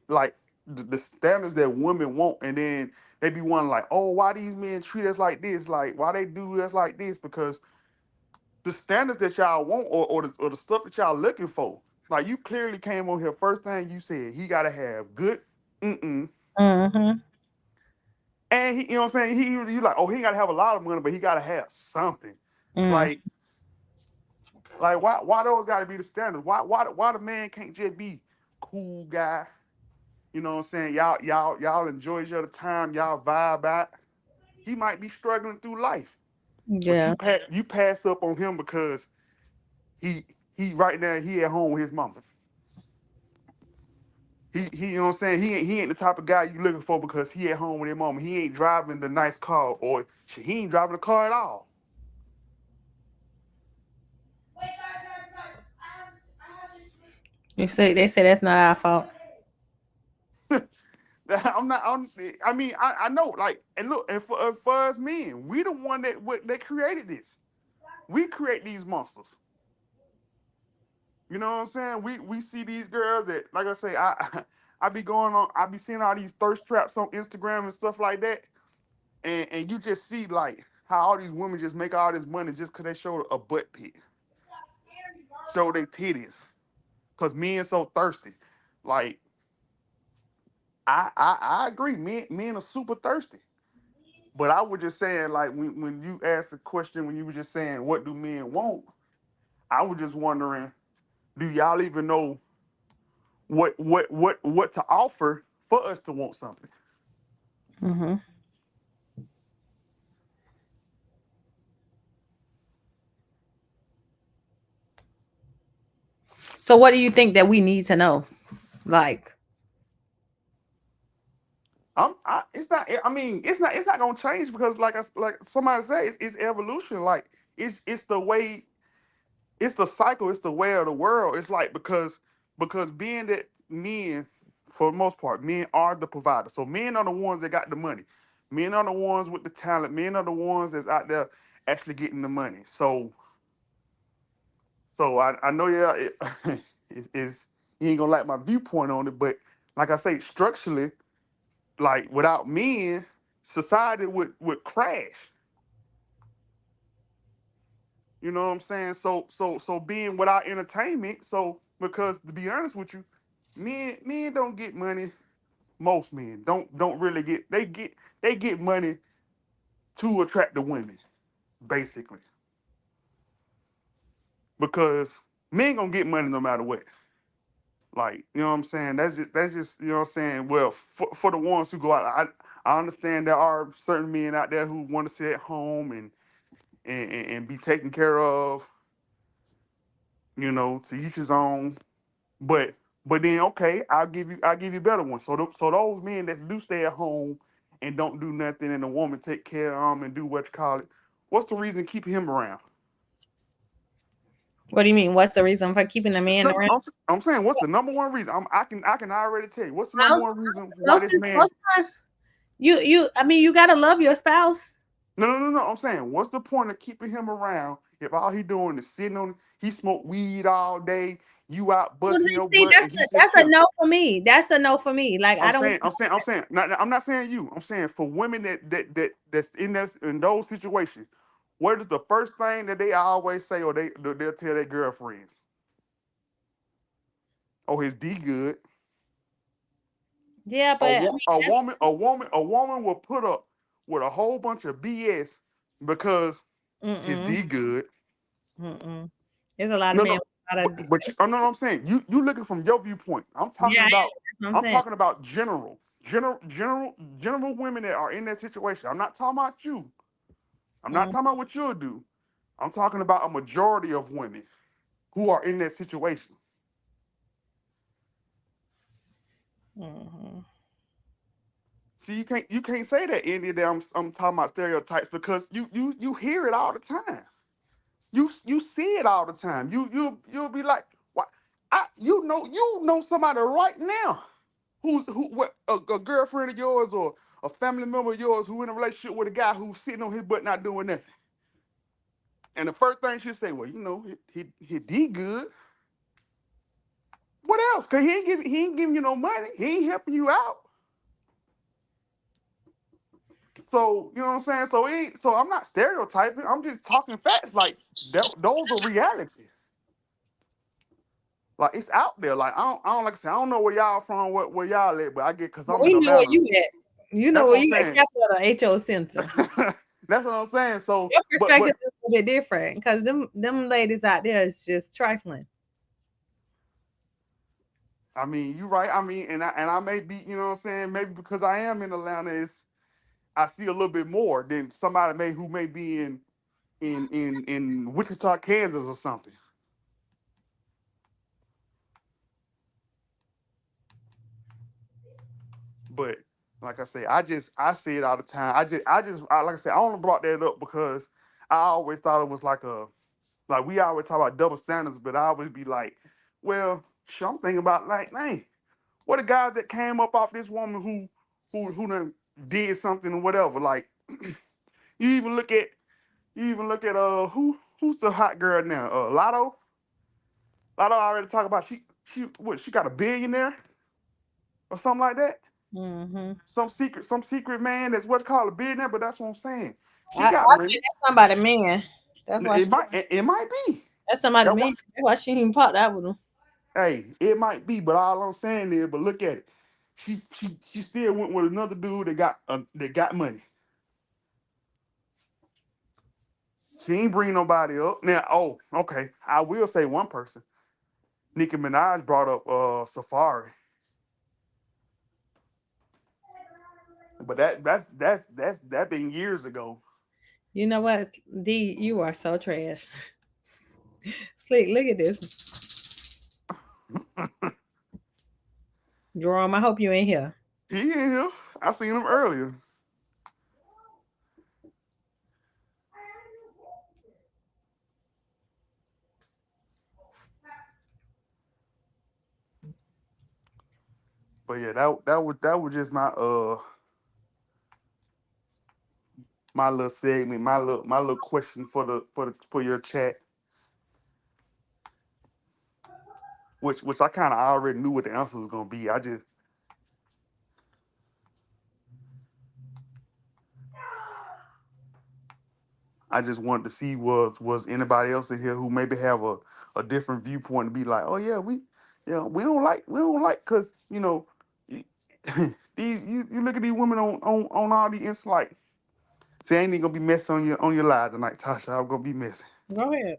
Like the standards that women want, and then they be wondering like, oh, why these men treat us like this? Like why they do us like this? Because the standards that y'all want, or the stuff that y'all looking for. Like you clearly came on here. First thing you said, he gotta have good. Mm-mm. Mm-hmm. And he, you know what I'm saying? You like, oh, he gotta have a lot of money, but he gotta have something. Mm. Like, like why those gotta be the standards? Why the man can't just be cool guy? You know what I'm saying? Y'all enjoy each other time, y'all vibe out. He might be struggling through life, but Yeah. you pass up on him because he he right now he at home with his mama. He you know what I'm saying? He ain't the type of guy you looking for because he at home with his mama. He ain't driving the nice car, or shit, he ain't driving the car at all. They say that's not our fault. I'm not. I mean, I know. Like, and look, and for us men, we the one that created this. We create these monsters. You know what I'm saying? We see these girls that, like I say, I be going on. I be seeing all these thirst traps on Instagram and stuff like that, and you just see like how all these women just make all this money just because they show a butt pic, show their titties, because men so thirsty. Like I agree, men are super thirsty. But I was just saying, like, when you asked the question, when you were just saying, what do men want? I was just wondering, do y'all even know what to offer for us to want something? Mm-hmm. So what do you think that we need to know? Like, It's not. I mean, it's not gonna change because, like somebody said, it's evolution. Like it's the way, it's the cycle, it's the way of the world. It's like because being that men, for the most part, men are the provider. So men are the ones that got the money. Men are the ones with the talent. Men are the ones that's out there actually getting the money. So I know it's you ain't gonna like my viewpoint on it, but like I say, structurally, like without men, society would crash. You know what I'm saying? So being without entertainment, so because to be honest with you, men don't get money. Most men don't really get, they get money to attract the women, basically. because men gonna get money no matter what. Like, you know what I'm saying? That's just you know what I'm saying. Well, for the ones who go out, I understand there are certain men out there who want to sit at home and be taken care of. You know, to each his own. But then okay, I'll give you better ones. So those men that do stay at home and don't do nothing, and the woman take care of them and do what you call it. What's the reason keeping him around? What do you mean? What's the reason for keeping the man No, around? I'm saying what's the number one reason? I can already tell you what's the number Most, one reason why most, this man. most time, I mean, you gotta love your spouse. No. I'm saying what's the point of keeping him around if all he doing is sitting on he smoke weed all day, you out Well, busting your see, butt, and he's just that's a chilling. no for me. That's a no for me. Like I I'm don't. saying, I'm saying, I'm saying. I'm not saying you. I'm saying for women that's in those situations. What is the first thing that they always say, or they'll tell their girlfriends? Oh, his D good. Yeah, A, but I wo- mean, a woman, a woman, a woman will put up with a whole bunch of BS because his mm-mm, D good. mm-mm. There's a lot of No, men. no, With a lot of, I know what I'm saying. You looking from your viewpoint. I'm yeah, talking about. that's what I'm I'm saying. talking about general women that are in that situation. I'm not talking about you. I'm not Mm, talking about what you'll do. I'm talking about a majority of women who are in that situation. mm-hmm. See, you can't say that any of them. I'm talking about stereotypes because you hear it all the time. You see it all the time. You'll be like, what? You know somebody right now who what a girlfriend of yours or a family member of yours who in a relationship with a guy who's sitting on his butt not doing nothing. And the first thing she say, well, he did good. What else? Cause he ain't giving you no money. He ain't helping you out. So you know what I'm saying. So I'm not stereotyping. I'm just talking facts. Like those are realities. Like it's out there. Like I don't like I said. I don't know where y'all from, where y'all at, but I get because But I'm in we know where Atlanta. you at. You know That's where what I'm you at. saying. Capital HO Center. That's what I'm saying. So, Your but perspective is a little bit different because them ladies out there is just trifling. I mean, you right. I mean, and I may be, you know what I'm saying. Maybe because I am in Atlanta, I see a little bit more than somebody who may be in Wichita, Kansas, or something. But like I say, I see it all the time. Like I said, I only brought that up because I always thought it was like we always talk about double standards, but I always be like, well, shit, I'm thinking about like, man, what the guys that came up off this woman who done did something or whatever. Like you even look at who's the hot girl now? Lotto. Lotto already talk about she got a billionaire or something like that. Mm-hmm. Some secret man that's what's called a billionaire, but that's what I'm saying. She I got money. think that's somebody man. That's why It might be. that's somebody That's man. why, That's why she even popped out with him. hey, it might be, but all I'm saying is, but look at it. She still went with another dude that got money. She ain't bring nobody up. Now, oh, okay. I will say one person. Nicki Minaj brought up Safari. But that been years ago. You know what, D? You are so trash. Slick, look at this, Jerome. I hope you ain't here. He in here. I seen him earlier. But yeah, that was just my little segment, my little question for your chat, which I kind of already knew what the answer was gonna be. I just wanted to see was anybody else in here who maybe have a different viewpoint and be like, oh yeah, we don't like because you look at these women on all the insta like say ain't even gonna be messing on your live tonight, Tasha. I'm gonna be messing. Go ahead.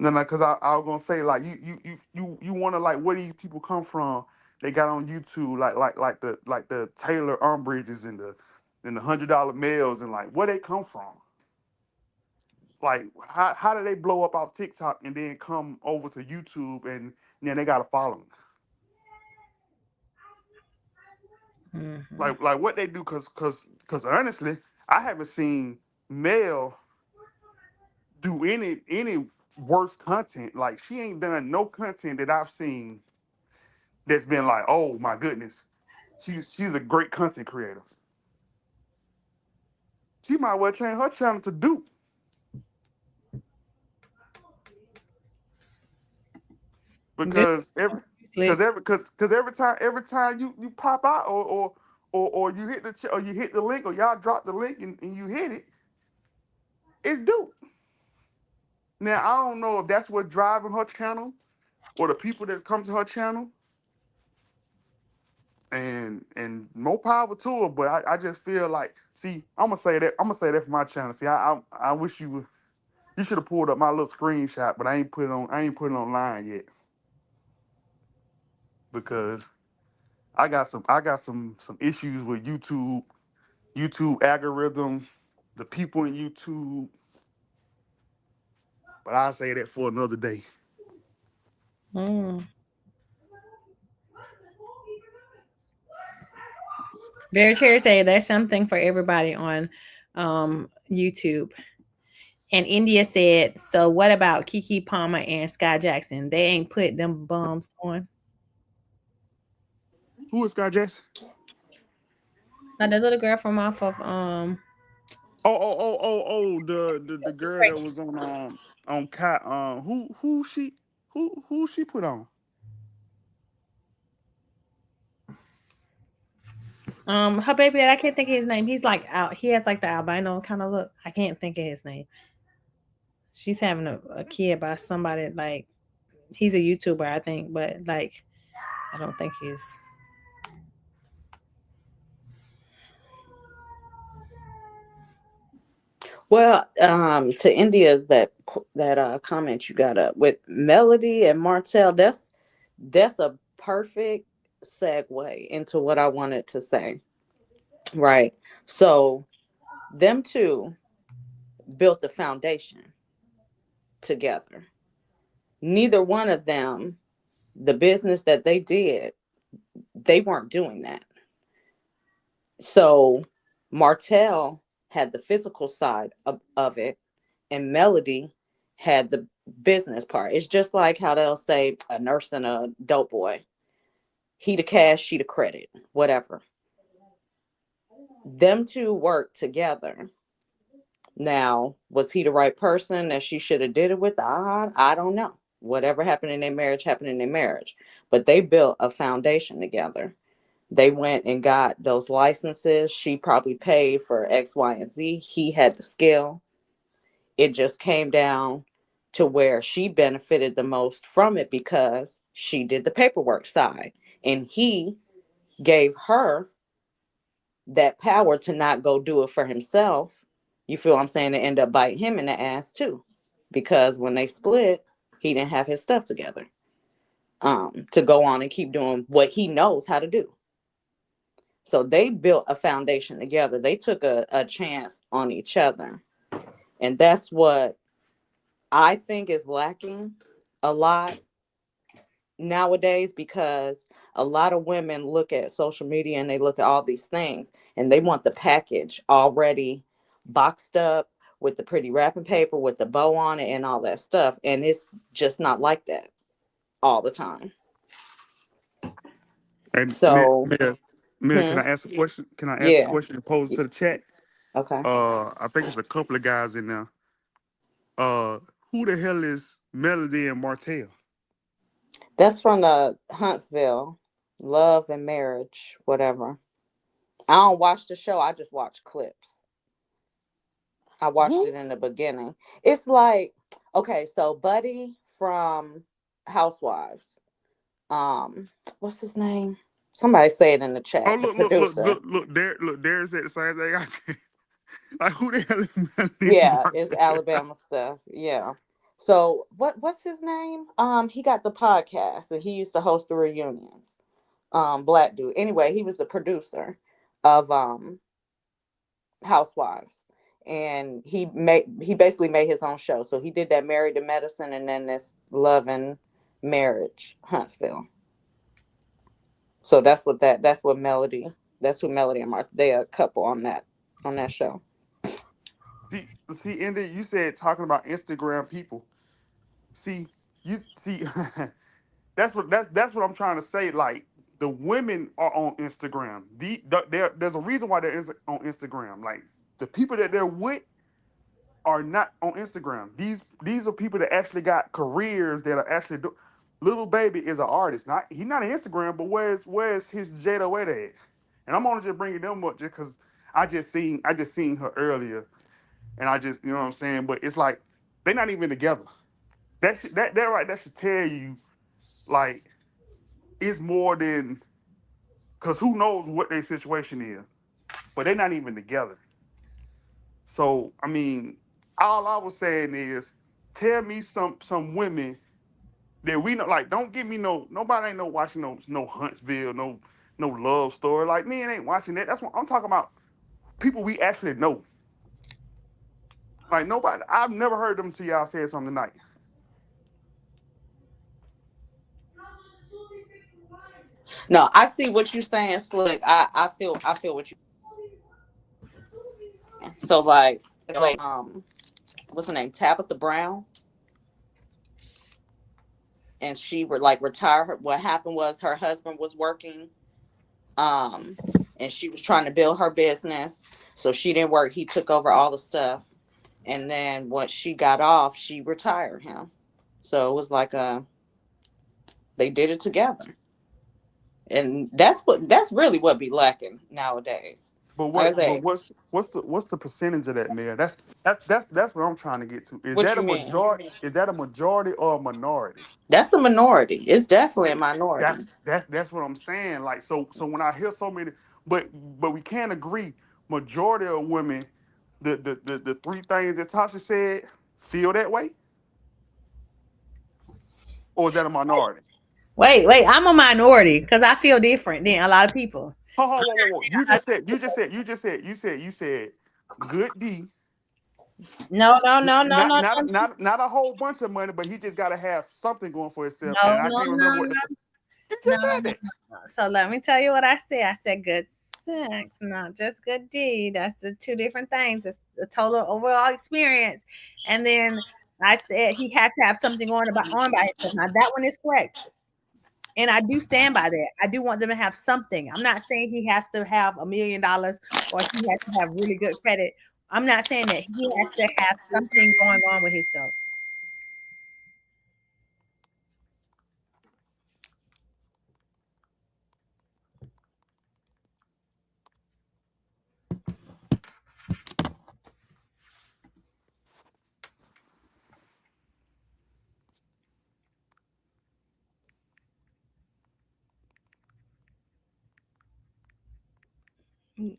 No, no, because I was gonna say like you want to like where these people come from. They got on YouTube like the Taylor Umbridges and the $100 males and like where they come from. Like how did they blow up off TikTok and then come over to YouTube and then they got a following? Hmm. Like what they do? Cause honestly, I haven't seen Mel do any worse content. Like she ain't done no content that I've seen that's been like, oh my goodness, she's a great content creator. She might well change her channel to Duke This because slick. every time you pop out or you hit or you hit the link or y'all drop the link and you hit it, it's Duke. Now I don't know if that's what driving her channel or the people that come to her channel, and more power to her. But I just feel like, see, I'm gonna say that for my channel. See, I wish you should have pulled up my little screenshot, but I ain't put it online yet because I got some issues with YouTube algorithm, the people in YouTube. But I'll say that for another day. Mm. Very Cherry say there's something for everybody on YouTube. And India said, so what about Kiki Palmer and Sky Jackson? They ain't put them bums on. Who is Scott Jackson? Like the little girl from off of The girl that was on Cat who she put on? her baby that I can't think of his name. He's like out he has like the albino kind of look. I can't think of his name. She's having a kid by somebody like he's a YouTuber, I think, but like I don't think he's Well, to India, that comment you got up with Melody and Martell, that's a perfect segue into what I wanted to say. Right. So them two built the foundation together. Neither one of them, the business that they did, they weren't doing that. So Martell had the physical side of it, and Melody had the business part. It's just like how they'll say a nurse and a dope boy. He the cash, she the credit, whatever. Them two worked together. Now, was he the right person that she should have did it with? I don't know. Whatever happened in their marriage happened in their marriage. But they built a foundation together. They went and got those licenses. She probably paid for X, Y, and Z. He had the skill. It just came down to where she benefited the most from it because she did the paperwork side. And he gave her that power to not go do it for himself. You feel what I'm saying? To end up biting him in the ass too. Because when they split, he didn't have his stuff together. To go on and keep doing what he knows how to do. So they built a foundation together. They took a chance on each other. And that's what I think is lacking a lot nowadays because a lot of women look at social media and they look at all these things and they want the package already boxed up with the pretty wrapping paper with the bow on it and all that stuff. And it's just not like that all the time. And So, Mia, can hmm, I ask a question? Can I ask a yeah, question and pose it to the chat? okay. I think it's a couple of guys in there. Uh, who the hell is Melody and Martell? That's from the Huntsville, Love and Marriage, whatever. I don't watch the show. I just watch clips. I watched Who? it in the beginning. It's like, okay, so Buddy from Housewives. What's his name? Somebody say it in the Oh, chat. The producer. look, there's that same thing I said. Like, who the hell is Melody and Yeah, it's Martell? Alabama stuff. Yeah. So what's his name? He got the podcast and he used to host the reunions. Black dude. Anyway, he was the producer of Housewives. And he basically made his own show. So he did that Married to Medicine and then this Love and Marriage Huntsville. So that's what Melody, that's who Melody and Martha, they are a couple on that show. See, Indy, you said talking about Instagram people. See, you see, that's what I'm trying to say. Like the women are on Instagram. There's a reason why they're on Instagram. Like the people that they're with are not on Instagram. These are people that actually got careers that are actually do. Little Baby is an artist. Not he's not on Instagram, but where's his Jada Wet at? And I'm only just bringing them up just because I just seen her earlier, and I just you know what I'm saying. But it's like they're not even together. That right. That should tell you like it's more than because who knows what their situation is, but they're not even together. So I mean, all I was saying is, tell me some women that we know. Like, don't give me nobody ain't no watching no Huntsville, no love story. Like men ain't watching that. That's what I'm talking about. People we actually know. Like nobody. I've never heard them till y'all said something tonight. No, I see what you're saying, Slick. I feel what you saying. So like what's her name? Tabitha Brown. And she were like retired. What happened was her husband was working, um, and she was trying to build her business. So she didn't work. He took over all the stuff. And then once she got off, she retired him. So it was like they did it together. And that's really what be lacking nowadays. But Like I what? But say, what's the percentage of that, man? That's what I'm trying to get to. Is what that a you mean? majority? Is that a majority or a minority? That's a minority. It's definitely a minority. That's what I'm saying. Like so when I hear so many, but we can't agree. Majority of women, the three things that Tasha said, feel that way, or is that a minority? Wait, I'm a minority because I feel different than a lot of people. Whoa. You just said good D. No, Not a whole bunch of money, but he just got to have something going for himself. no, And I no, can't remember no, what the. no, You no, just said no, that. no. So let me tell you what I said. I said good sex, not just good deed. That's the two different things. It's the total overall experience. And then I said he has to have something on by himself. Now that one is correct. And I do stand by that. I do want them to have something. I'm not saying he has to have $1 million or he has to have really good credit. I'm not saying that he has to have something going on with himself.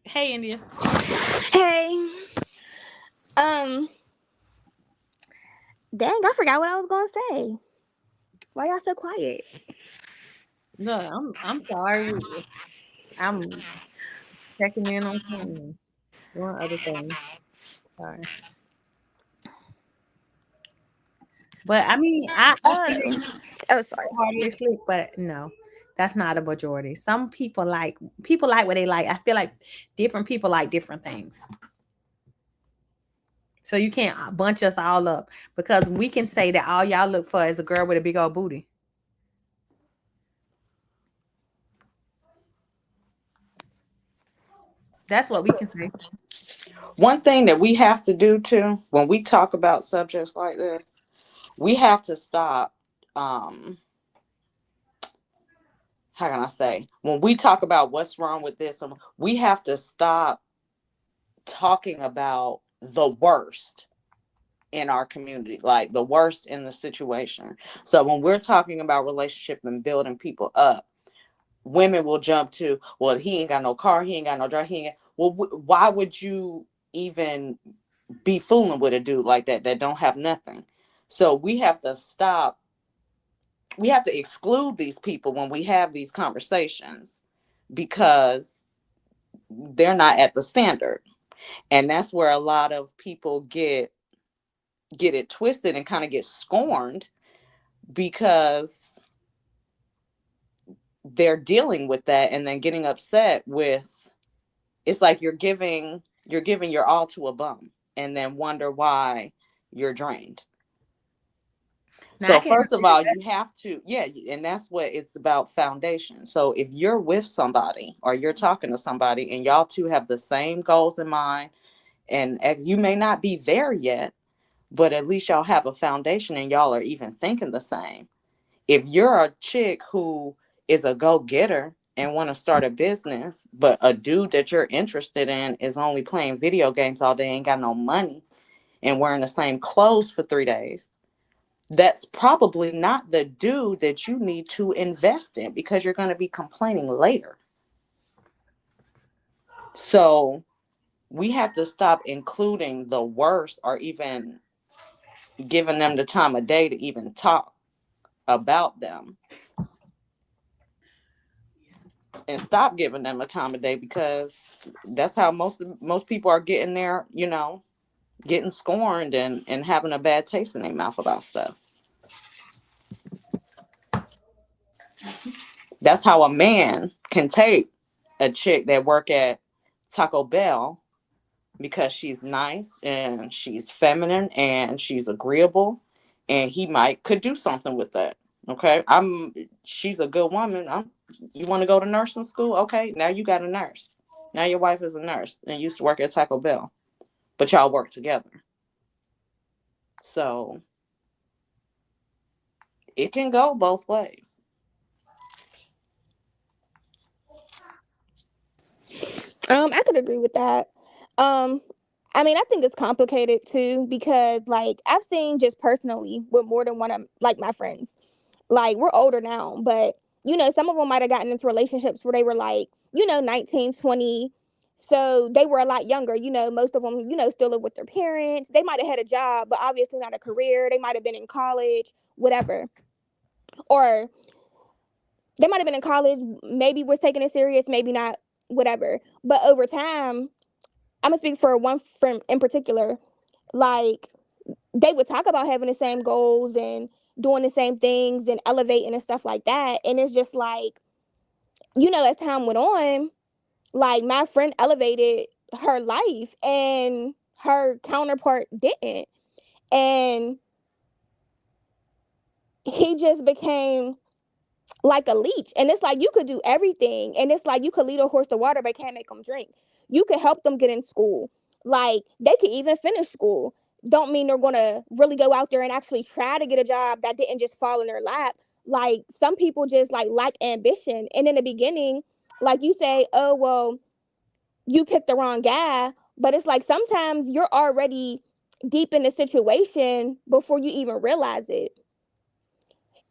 Hey, India. Hey, um, dang, I forgot what I was gonna say. Why y'all so quiet? No, I'm sorry. I'm checking in on something, doing other things. Sorry. But I mean, I feel Oh, oh, sorry. hardly sleep, but no, that's not a majority. Some people like what they like. I feel like different people like different things. So you can't bunch us all up because we can say that all y'all look for is a girl with a big old booty. That's what we can say. One thing that we have to do too, when we talk about subjects like this, we have to stop. Um, how can I say? When we talk about what's wrong with this, we have to stop talking about the worst in our community, like the worst in the situation. So when we're talking about relationship and building people up, women will jump to, well, he ain't got no car, he ain't got no drive, he ain't. Well, why would you even be fooling with a dude like that don't have nothing? So we have to stop, we have to exclude these people when we have these conversations because they're not at the standard. And that's where a lot of people get it twisted and kind of get scorned because they're dealing with that and then getting upset with, it's like you're giving your all to a bum and then wonder why you're drained. Now I So can first of all, you have to, yeah, and that's what it's about, foundation. So if you're with somebody or you're talking to somebody and y'all two have the same goals in mind, and you may not be there yet, but at least y'all have a foundation and y'all are even thinking the same. If you're a chick who is a go-getter and want to start a business, but a dude that you're interested in is only playing video games all day, ain't got no money, and wearing the same clothes for 3 days, that's probably not the dude that you need to invest in because you're going to be complaining later. So we have to stop including the worst or even giving them the time of day to even talk about them, and stop giving them a time of day because that's how most people are getting there, getting scorned and having a bad taste in their mouth about stuff. That's how a man can take a chick that work at Taco Bell because she's nice and she's feminine and she's agreeable, and he might could do something with that. Okay, she's a good woman. You want to go to nursing school? Okay, now you got a nurse. Now your wife is a nurse and used to work at Taco Bell, but y'all work together. So it can go both ways. I could agree with that. Um, I mean, I think it's complicated too because, like, I've seen just personally with more than one of like my friends. Like, we're older now, but some of them might have gotten into relationships where they were like, 19, 20. So they were a lot younger. Most of them, still live with their parents. They might have had a job, but obviously not a career. They might have been in college, whatever. Or they might have been in college, maybe we're taking it serious, maybe not, whatever. But over time, I'm gonna speak for one friend in particular. Like, they would talk about having the same goals and doing the same things and elevating and stuff like that. And it's just like, as time went on, like, my friend elevated her life and her counterpart didn't. And he just became like a leech. And it's like you could do everything. And it's like you could lead a horse to water, but can't make them drink. You could help them get in school. Like, they could even finish school. Don't mean they're gonna really go out there and actually try to get a job that didn't just fall in their lap. Like, some people just like lack ambition. And in the beginning, like, you say, oh well, you picked the wrong guy. But it's like sometimes you're already deep in the situation before you even realize it.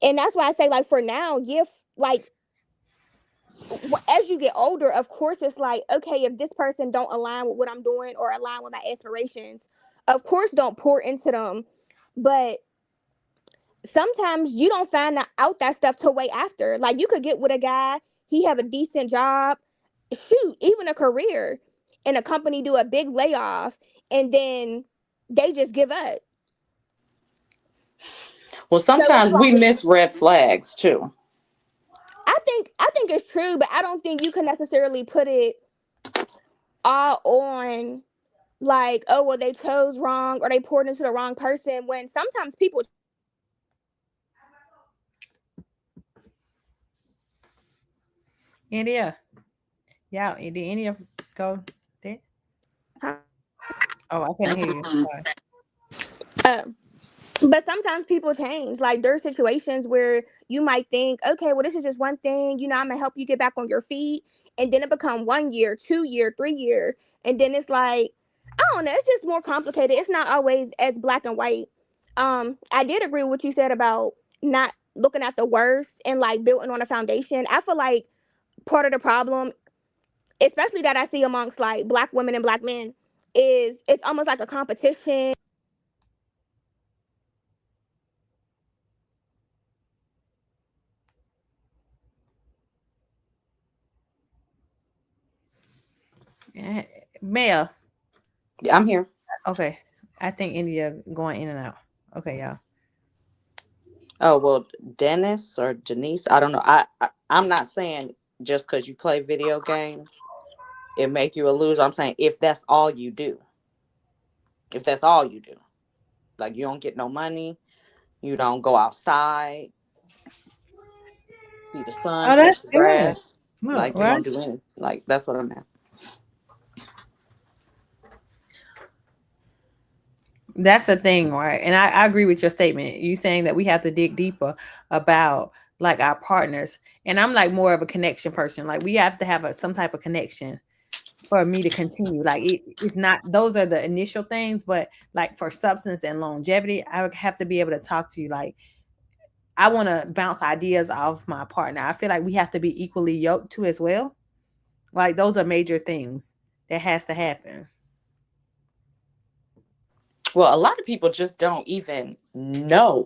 And that's why I say, like, for now, yeah, like, as you get older, of course, it's like, okay, if this person don't align with what I'm doing or align with my aspirations, of course, don't pour into them. But sometimes you don't find out that stuff till way after. Like, you could get with a guy, he have a decent job, shoot, even a career, and a company do a big layoff, and then they just give up. Well, So it's sometimes we like, miss red flags too. I think it's true, but I don't think you can necessarily put it all on, like, oh well, they chose wrong or they poured into the wrong person, when sometimes people. India. Yeah, did any of go there? Oh, I couldn't hear you. Sorry. uh, but sometimes people change. Like, there's situations where you might think, okay, well, this is just one thing, I'm gonna help you get back on your feet, and then it become 1 year, 2 year, 3 years, and then it's like, I don't know, it's just more complicated. It's not always as black and white. I did agree with what you said about not looking at the worst and like building on a foundation. I feel like part of the problem, especially that I see amongst like black women and black men, is it's almost like a competition. Mel. I'm here. Okay. I think India going in and out. Okay, y'all. Oh well, Dennis or Denise. I don't know. I'm not saying just because you play video games it make you a loser. I'm saying if that's all you do, if that's all you do, like you don't get no money, you don't go outside, see the sun, Oh, touch that's the good. grass, No, like you right? don't do anything. Like that's what I meant. That's the thing, right? And I agree with your statement. You saying that we have to dig deeper about like our partners. And I'm like more of a connection person. Like we have to have some type of connection for me to continue. Like it's not those are the initial things, but like for substance and longevity, I would have to be able to talk to you. Like I want to bounce ideas off my partner. I feel like we have to be equally yoked to as well. Like those are major things that has to happen. Well, a lot of people just don't even know.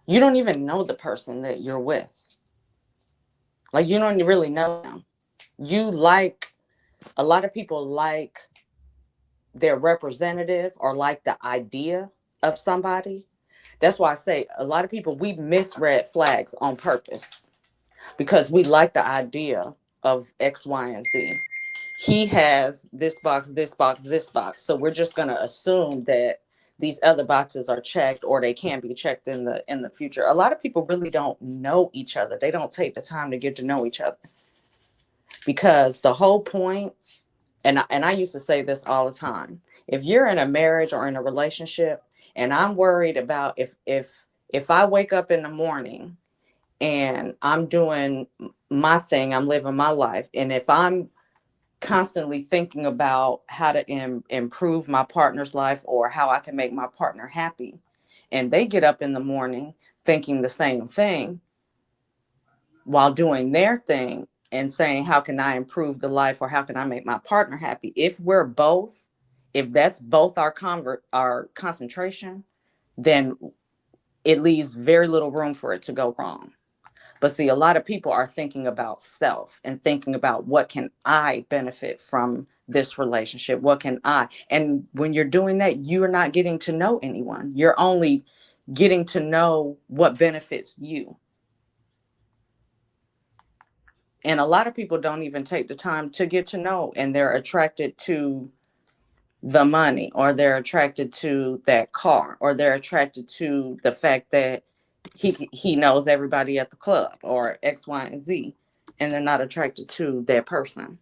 You don't even know the person that you're with. Like you don't really know them. You like a lot of people like their representative or like the idea of somebody. That's why I say a lot of people we miss red flags on purpose because we like the idea of X, Y, and Z. He has this box, this box, this box. So we're just gonna assume that these other boxes are checked or they can be checked in the future. A lot of people really don't know each other. They don't take the time to get to know each other because the whole point and I used to say this all the time. If you're in a marriage or in a relationship and I'm worried about if I wake up in the morning and I'm doing my thing, I'm living my life, and if I'm constantly thinking about how to improve my partner's life or how I can make my partner happy, and they get up in the morning thinking the same thing while doing their thing and saying, how can I improve the life or how can I make my partner happy? If that's both our concentration, then it leaves very little room for it to go wrong. But see, a lot of people are thinking about self and thinking about what can I benefit from this relationship? What can I? And when you're doing that, you're not getting to know anyone. You're only getting to know what benefits you. And a lot of people don't even take the time to get to know, and they're attracted to the money, or they're attracted to that car, or they're attracted to the fact that he knows everybody at the club or X, Y, and Z, and they're not attracted to that person.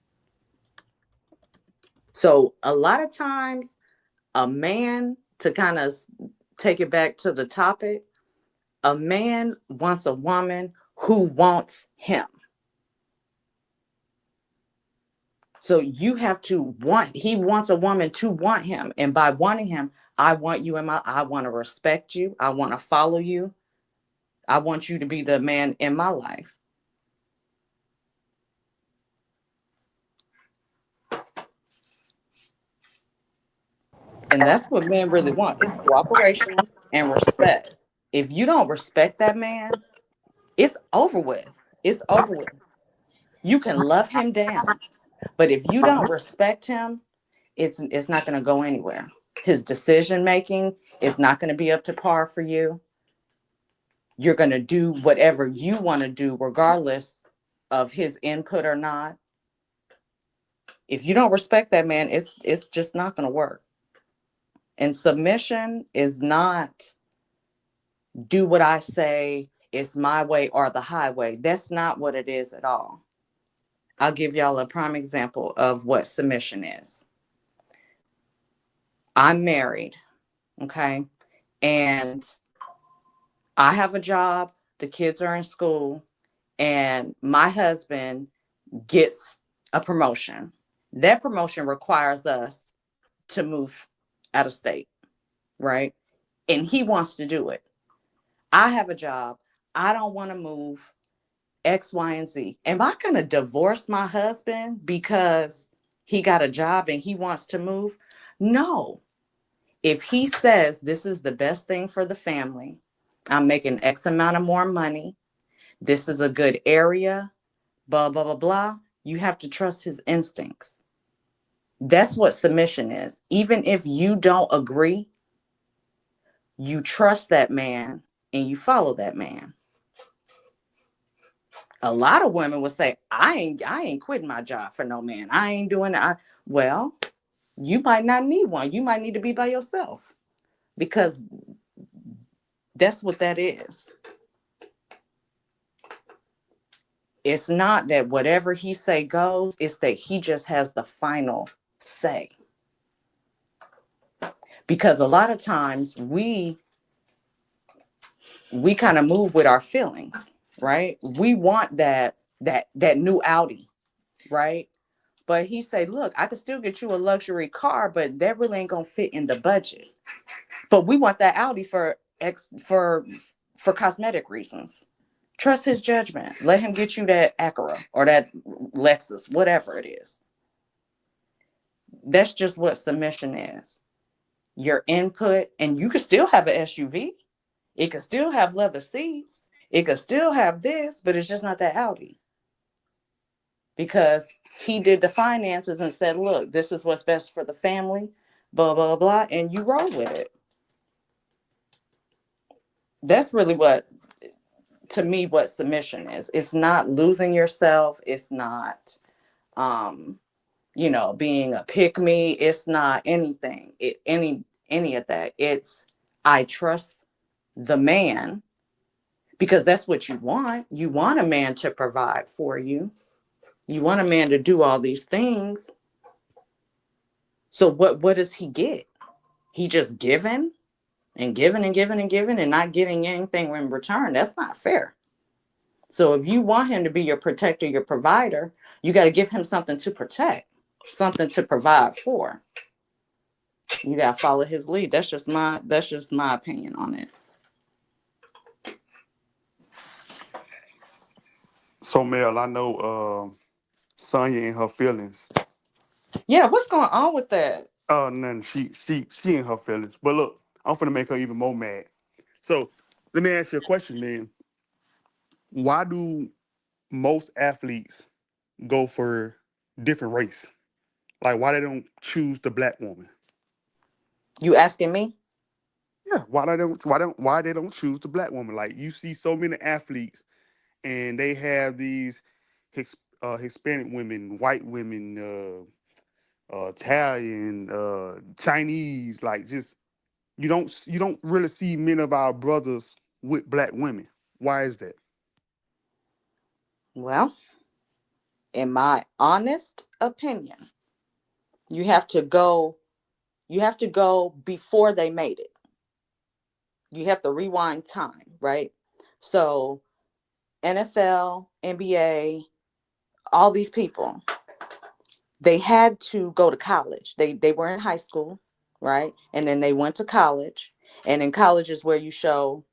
So a lot of times a man, to kind of take it back to the topic, a man wants a woman who wants him. So you have to want, he wants a woman to want him. And by wanting him, I want you in my, I want to respect you. I want to follow you. I want you to be the man in my life. And that's what men really want is cooperation and respect. If you don't respect that man, it's over with. It's over with. You can love him down, but if you don't respect him, it's not going to go anywhere. His decision making is not going to be up to par for you. You're going to do whatever you want to do regardless of his input or not. If you don't respect that man, it's just not going to work. And submission is not do what I say, it's my way or the highway. That's not what it is at all. I'll give y'all a prime example of what submission is. I'm married, okay? And I have a job, the kids are in school, and my husband gets a promotion. That promotion requires us to move out of state, right? And he wants to do it. I have a job. I don't want to move X, Y, and Z. Am I going to divorce my husband because he got a job and he wants to move? No. If he says this is the best thing for the family, I'm making X amount of more money, this is a good area, blah, blah, blah, blah, you have to trust his instincts. That's what submission is. Even if you don't agree, you trust that man and you follow that man. A lot of women would say, I ain't quitting my job for no man. I ain't doing that. Well, you might not need one. You might need to be by yourself, because that's what that is. It's not that whatever he say goes, it's that he just has the final say. Because a lot of times we kind of move with our feelings, right? We want that new Audi, right? But he say, look, I could still get you a luxury car, but that really ain't gonna fit in the budget. But we want that Audi for cosmetic reasons. Trust his judgment. Let him get you that Acura or that Lexus, whatever it is. That's just what submission is. Your input, and you could still have an SUV. It could still have leather seats. It could still have this, but it's just not that Audi, because he did the finances and said, look, this is what's best for the family, blah, blah, blah, and you roll with it. That's really what, to me, what submission is. It's not losing yourself. It's not, being a pick me. It's not anything, any of that. It's, I trust the man, because that's what you want. You want a man to provide for you. You want a man to do all these things. So what does he get? He just giving and giving and giving and giving and not getting anything in return. That's not fair. So if you want him to be your protector, your provider, you got to give him something to protect, something to provide for. You got to follow his lead. That's just my opinion on it. So Mel, I know Sonya in her feelings. Yeah, what's going on with that? Nothing. She in her feelings. But look, I'm finna make her even more mad. So let me ask you a question then. Why do most athletes go for different race? Like why they don't choose the black woman? You asking me? Yeah, why they don't choose the black woman? Like you see so many athletes and they have these Hispanic women, white women, Italian, Chinese, like just you don't really see many of our brothers with black women. Why is that? Well, in my honest opinion, you have to go you have to go before they made it. You have to rewind time, right? So NFL, NBA, all these people, they had to go to college. They were in high school, right? And then they went to college. And in college is where you show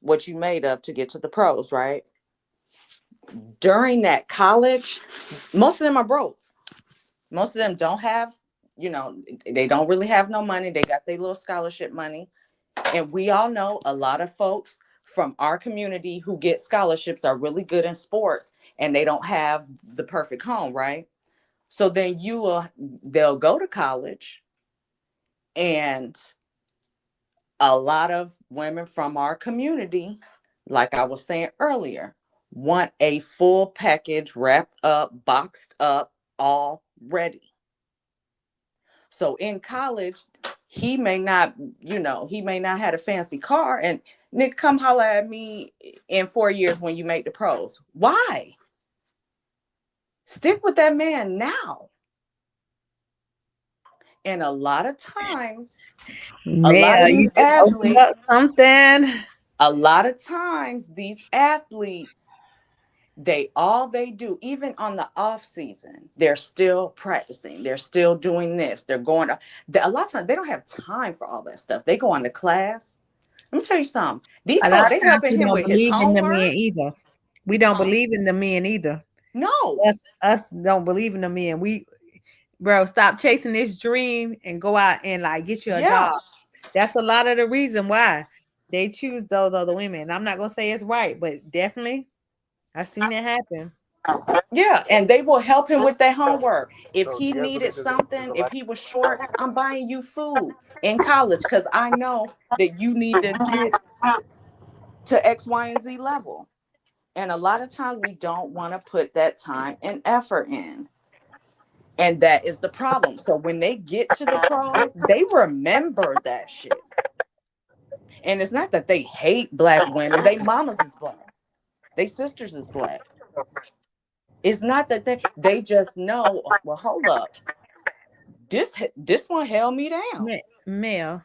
what you made of to get to the pros, right? During that college, most of them are broke. Most of them don't have, they don't really have no money. They got their little scholarship money. And we all know a lot of folks from our community who get scholarships are really good in sports and they don't have the perfect home, right? So then they'll go to college, and a lot of women from our community, like I was saying earlier, want a full package, wrapped up, boxed up, all ready. So in college, he may not, he may not have a fancy car. And Nick, come holler at me in 4 years when you make the pros. Why? Stick with that man now. And a lot of times, a lot of Mel, you these just opened athletes, up something. a lot of times these athletes, they do, even on the off season, they're still practicing, they're still doing this, they're going to, a lot of times they don't have time for all that stuff. They go on to class. Let me tell you something, these A lot folks, of they times helping we him don't with his believe in the men homework. either. We don't Huh? believe in the men either. No. Us don't believe in the men. Bro, stop chasing this dream and go out and like get you a Yeah. job. That's a lot of the reason why they choose those other women. I'm not gonna say it's right, but definitely I've seen it happen. Yeah, and they will help him with that homework. If So do he you guys needed believe there's something, a if lack? he was short, I'm buying you food in college because I know that you need to get to X, Y, and Z level. And a lot of times we don't want to put that time and effort in. And that is the problem. So when they get to the pros, they remember that shit. And it's not that they hate black women. They mamas is black. They sisters is black. It's not that they just know, well, hold up. This one held me down. Mel,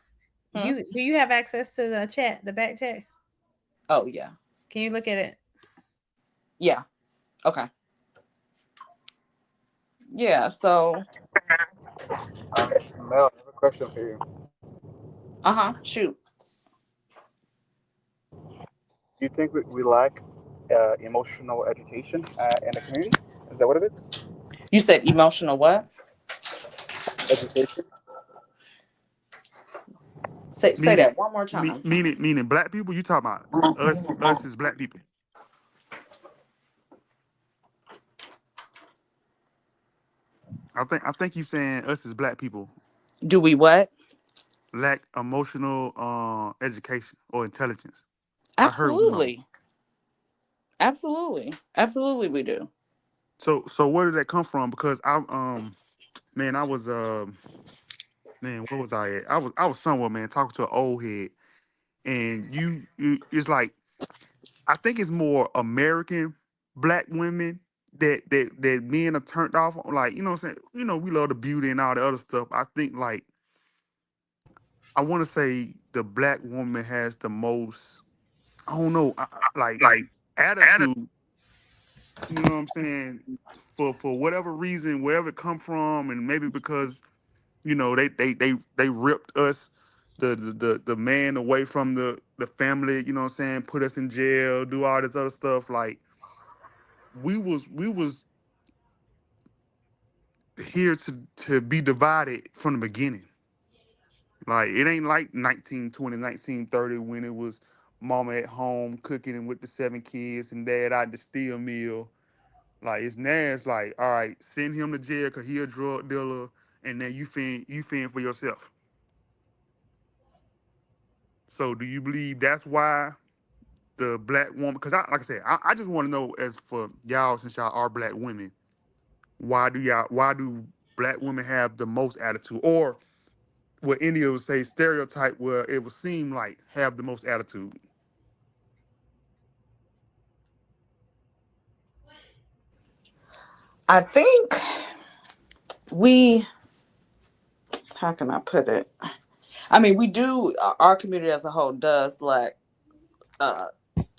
Hmm? do you have access to the chat, the back chat? Oh yeah. Can you look at it? Yeah. Okay. Yeah. So Mel, I have a question for you. shoot. Do you think we lack emotional education in the community? Is that what it is? You said emotional what? Education? Say Meaning, that one more time. meaning black people. You talking about us as black people? I think you saying us as black people Do we what? lack emotional education or intelligence. I heard one of them. Absolutely. Absolutely. Absolutely we do. So where did that come from? Because man, I was man, where was I at? I was somewhere, man, talking to an old head, and you it's like I think it's more American black women that men are turned off on. Like, you know what I'm saying? You know, we love the beauty and all the other stuff. I think like I want to say the black woman has the most, I don't know, like attitude. You know what I'm saying? For whatever reason, wherever it come from, and maybe because they ripped us, the man away from the family. You know what I'm saying? Put us in jail, do all this other stuff. Like we was here to be divided from the beginning. Like it ain't like 1920, 1930 when it was mama at home cooking and with the seven kids and dad out the steel mill. Like it's now it's like, all right, send him to jail because he a drug dealer, and then you fend for yourself. So do you believe that's why the black woman? Because like I said, I just want to know, as for y'all, since y'all are black women, why do black women have the most attitude, or what India would say stereotype, where it would seem like have the most attitude? I think we, how can I put it? I mean, we do, our community as a whole does lack uh,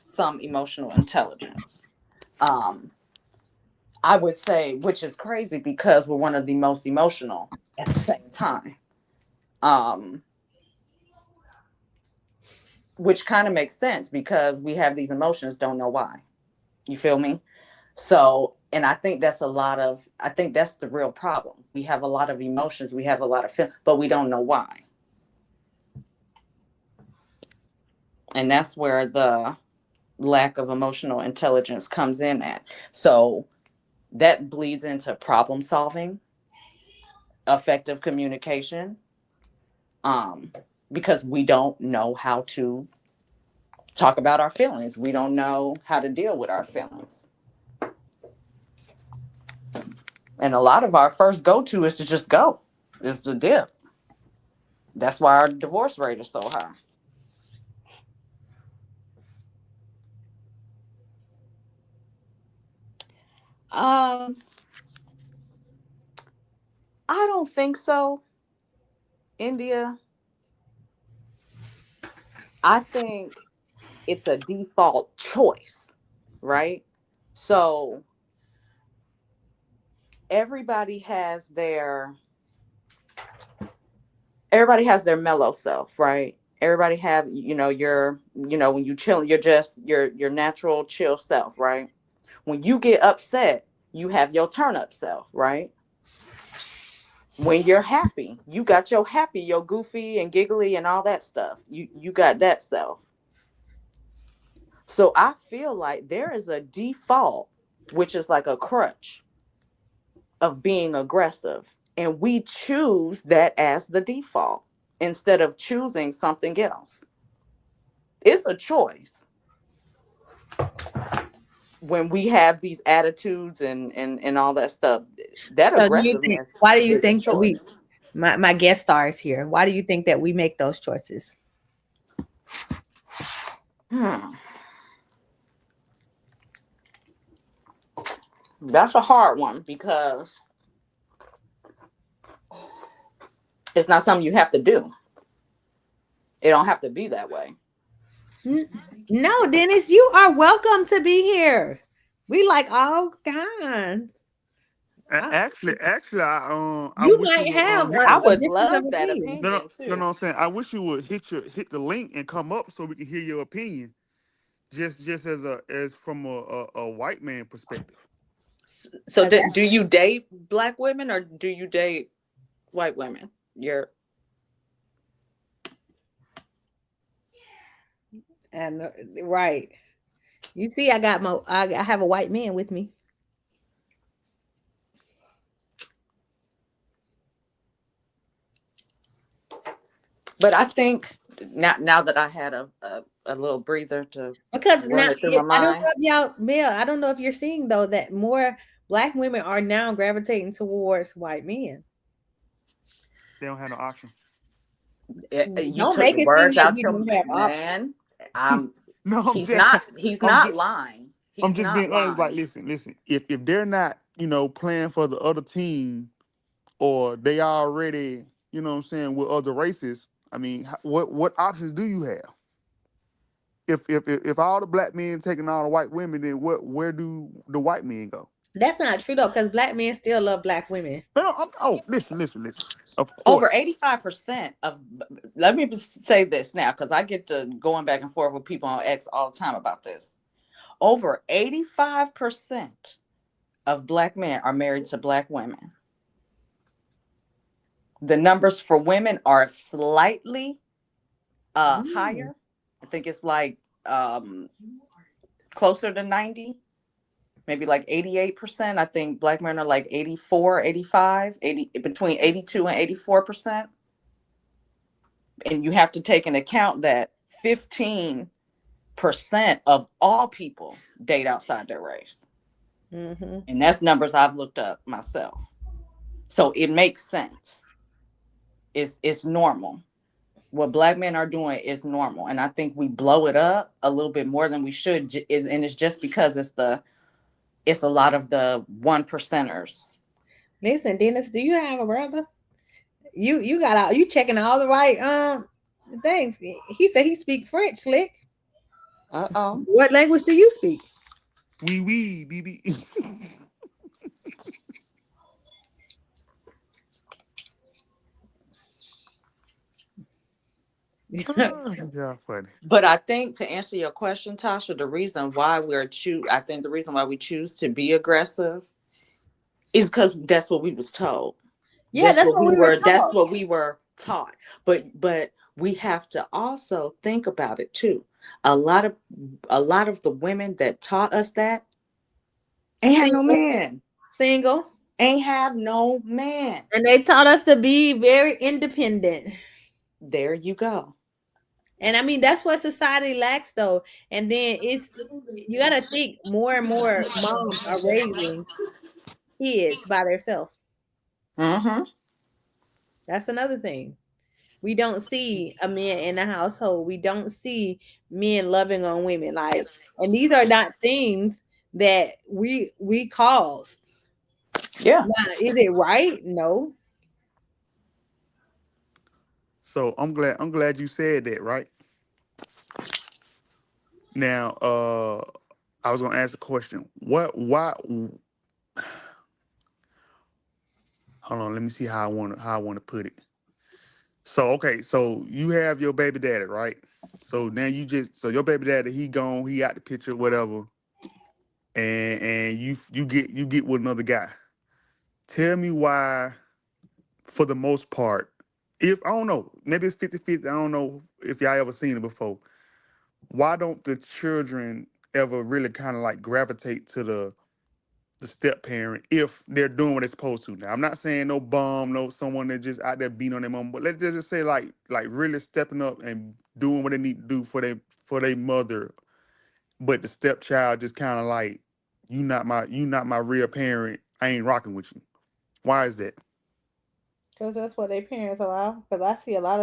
some emotional intelligence. Um, I would say, which is crazy because we're one of the most emotional at the same time. Um, which kind of makes sense because we have these emotions, don't know why. You feel me? So, and I think that's the real problem. We have a lot of emotions, we have a lot of feelings, but we don't know why. And that's where the lack of emotional intelligence comes in at. So that bleeds into problem solving, effective communication, um, because we don't know how to talk about our feelings. We don't know how to deal with our feelings. And a lot of our first go to is to just go, is to dip. That's why our divorce rate is so high. Um, I don't think so, India. I think it's a default choice, right? So everybody has their everybody has their mellow self, right? Everybody have, when you chill, you're just your natural chill self, right? When you get upset, you have your turn up self, right? When you're happy, you got your happy, your goofy and giggly and all that stuff. You got that self. So I feel like there is a default. which is like a crutch of being aggressive. And we choose that as the default instead of choosing something else. It's a choice when we have these attitudes and all that stuff. That So do you think? aggressiveness Why do you is a think that we? choice. My guest star is here. Why do you think that we make those choices? Hmm. That's a hard one because it's not something you have to do. It don't have to be that way. No, Dennis, you are welcome to be here. We like all kinds. I, Actually, I you wish you might would have hit I the a would difference of love that opinion. no, no, opinion no, too. no. I'm saying I wish you would hit the link and come up so we can hear your opinion, just as from a white man perspective. So, 'Cause do you date black women or do you date white women? You're and right. You see, I have a white man with me. But I think now that I had a little breather to Because run now it through my I don't mind. know if y'all, Bill, I don't know if you're seeing though that more black women are now gravitating towards white men. They don't have no option. You Don't took make the it seem words like out we your don't have options. man. I'm No, he's not he's I'm not just lying. I'm He's just not being honest. Like, lying. listen. If they're not, playing for the other team, or they already, what I'm saying, with other races. I mean, what options do you have? If all the black men taking all the white women, then where do the white men go? That's not true though, because black men still love black women. No, listen. Of Over course, 85% of, let me say this now because I get to going back and forth with people on X all the time about this. Over 85% of black men are married to black women. The numbers for women are slightly Mm. higher. I think it's like um, closer to 90, maybe like 88%. I think black men are like 84, 85, 80, between 82 and 84%. And you have to take into account that 15% of all people date outside their race. Mm-hmm. And that's numbers I've looked up myself. So it makes sense. It's normal. What black men are doing is normal. And I think we blow it up a little bit more than we should. And it's just because it's a lot of the one percenters. Listen, Dennis, do you have a brother? You got out. You checking all the right things. He said he speak French, slick. Uh-oh. What language do you speak? wee BB. Yeah, funny. But I think to answer your question, Tasha, the reason why I think the reason why we choose to be aggressive is because that's what we was told. Yeah, that's what we were That's taught. what we were taught. But we have to also think about it too. A lot of the women that taught us that ain't have no Single, man. single, Ain't have no man. and they taught us to be very independent. There you go. And I mean, that's what society lacks, though. And then you got to think more and more moms are raising kids by themselves. Mm-hmm. That's another thing. We don't see a man in the household. We don't see men loving on women. Like, and these are not things that we cause. Yeah. Now, is it right? No. So I'm glad you said that. Right now, I was gonna ask a question. What? Why? Hold on. Let me see how I want to put it. So okay, so you have your baby daddy, right? So now so your baby daddy, he gone, he out the picture, whatever, and you get with another guy. Tell me why, for the most part, if I don't know, maybe it's 50-50, I don't know if y'all ever seen it before. Why don't the children ever really kind of like gravitate to the step parent if they're doing what they're supposed to. Now, I'm not saying no bum, no someone that just out there beating on their mom, but let's just say like really stepping up and doing what they need to do for their mother. But the stepchild just kind of like, you not my real parent. I ain't rocking with you. Why is that? Because that's what their parents allow. Because I see a lot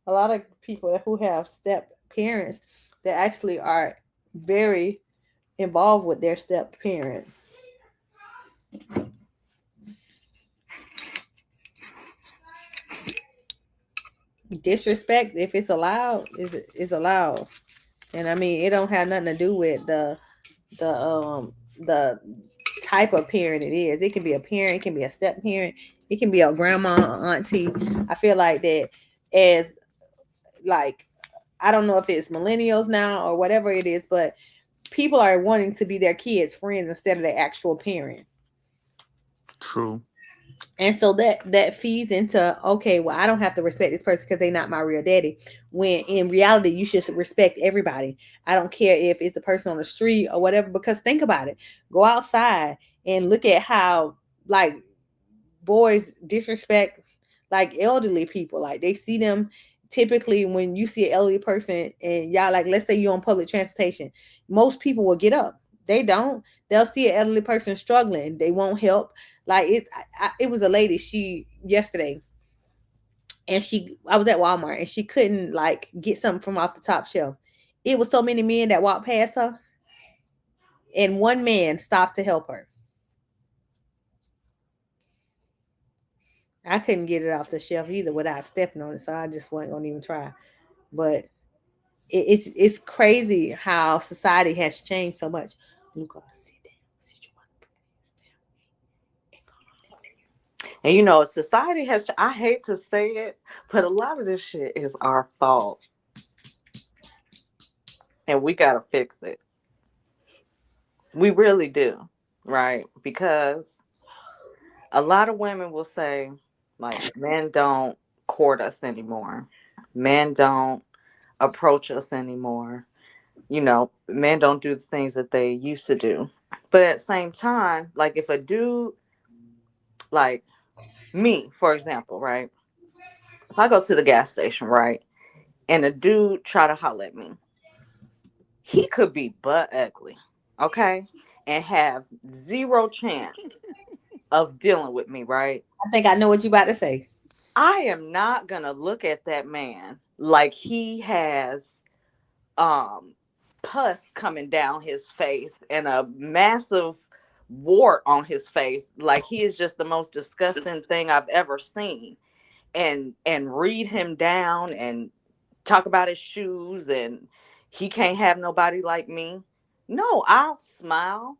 of people who have step parents that actually are very involved with their step parent. Disrespect, if it's allowed, is allowed. And I mean, it don't have nothing to do with the type of parent it is. It can be a parent, it can be a step parent, it can be a grandma, auntie. I feel like that as like I don't know if it's millennials now or whatever it is, but people are wanting to be their kids' friends instead of their actual parent. True. And so that feeds into, okay, well, I don't have to respect this person because they're not my real daddy, when in reality you should respect everybody. I don't care if it's a person on the street or whatever, because think about it. Go outside and look at how, like, boys disrespect like elderly people. Like, they see them typically. When you see an elderly person and y'all, like, let's say you're on public transportation, most people will get up. They don't. They'll see an elderly person struggling, they won't help. Like, it was a lady, she yesterday, and I was at Walmart and she couldn't like get something from off the top shelf. It was so many men that walked past her, and one man stopped to help her. I couldn't get it off the shelf either without stepping on it, so I just wasn't gonna even try. But it's crazy how society has changed so much. Luca, sit down. Sit your And you know, society has, I hate to say it, but a lot of this shit is our fault. And we got to fix it. We really do. Right? Because a lot of women will say, like, men don't court us anymore. Men don't approach us anymore. You know, men don't do the things that they used to do. But at the same time, like, if a dude, like me, for example, right? If I go to the gas station, right, and a dude try to holler at me, he could be butt ugly, okay, and have zero chance of dealing with me, right? I think I know what you about to say. I am not gonna look at that man like he has um pus coming down his face and a massive wart on his face, like he is just the most disgusting thing I've ever seen, and read him down and talk about his shoes and he can't have nobody like me. No, I'll smile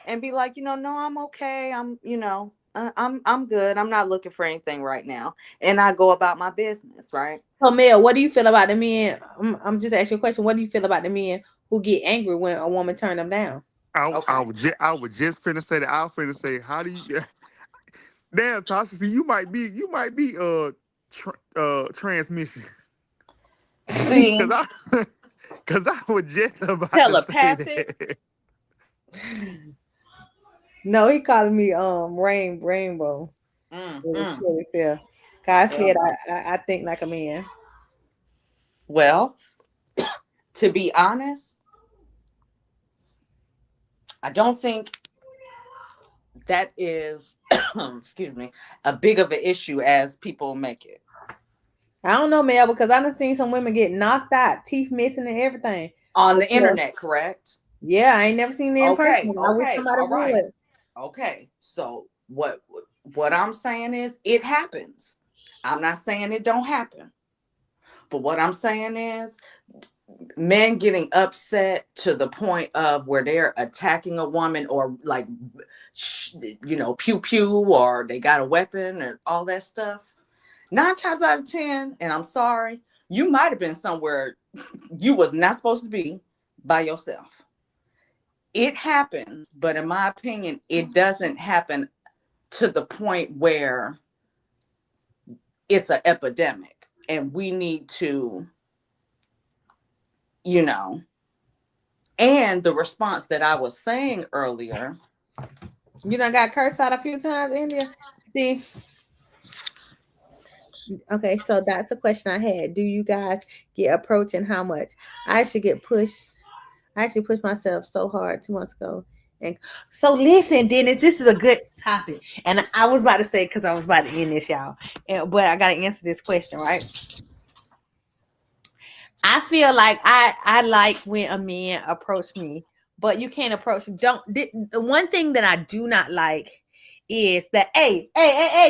and be like, no, I'm okay. I'm good. I'm not looking for anything right now. And I go about my business, right? So, Mel, what do you feel about the men? I'm just asking you a question. What do you feel about the men who get angry when a woman turn them down? Okay. I was just finna say that. I was finna say, how do you? Damn, Tasha, see, you might be transmission, See, cause I, cause I was just about to say telepathic. that. No, he calling me rainbow. Mm, It was mm. cute as hell. 'Cause I said Well, I think like a man. well, to be honest, I don't think that is, excuse me, a big of an issue as people make it. I don't know, Mel, because I done seen some women get knocked out, teeth missing and everything. On the Because, internet, correct? yeah, I ain't never seen it in Okay, person. I wish okay, somebody all right. would. Okay. So what I'm saying is it happens. I'm not saying it don't happen. But what I'm saying is men getting upset to the point of where they're attacking a woman or like pew pew, or they got a weapon and all that stuff. 9 times out of 10, and I'm sorry, you might have been somewhere you was not supposed to be by yourself. It happens, but in my opinion, it doesn't happen to the point where it's an epidemic and we need to, you know, and the response that I was saying earlier You done got cursed out a few times, India. See, okay, so that's a question I had. Do you guys get approached and how much? I actually get pushed. I actually pushed myself so hard 2 months ago. And so listen, Dennis, this is a good topic. And I was about to say because I was about to end this, y'all. But I gotta answer this question, right? I feel like I like when a man approach me, but you can't approach. Don't the one thing that I do not like is that hey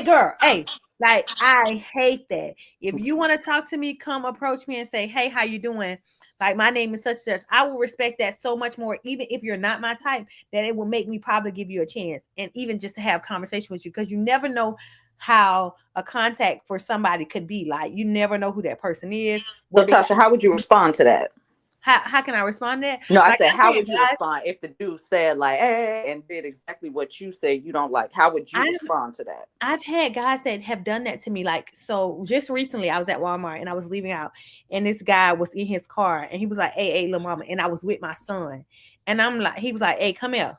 girl, hey. Like I hate that. If you want to talk to me, come approach me and say, "Hey, how you doing?" Like my name is such and such. I will respect that so much more, even if you're not my type, that it will make me probably give you a chance, and even just to have conversation with you, because you never know how a contact for somebody could be. Like you never know who that person is, So what they got. Tasha, how would you respond to that? How can I respond to that? No, I Like said, I how said, would you guys, respond if the dude said like, "Hey," and did exactly what you say you don't like? How would you I've respond to that? I've had guys that have done that to me. Like so, just recently, I was at Walmart and I was leaving out, and this guy was in his car, and he was like, "Hey, little mama," and I was with my son, and I'm like, he was like, "Hey, come here,"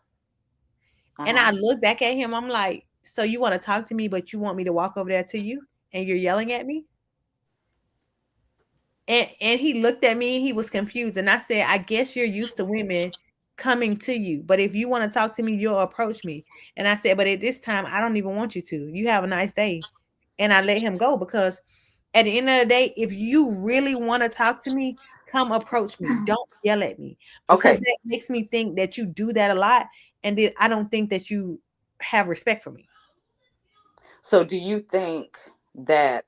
Uh and huh. I looked back at him. I'm like, "So you want to talk to me, but you want me to walk over there to you, and you're yelling at me?" And he looked at me, he was confused, and I said, "I guess you're used to women coming to you, but if you wanna talk to me, you'll approach me." And I said, "But at this time, I don't even want you to. You have a nice day." And I let him go because at the end of the day, if you really wanna talk to me, come approach me. Don't yell at me because Okay. that makes me think that you do that a lot, and then I don't think that you have respect for me. So do you think that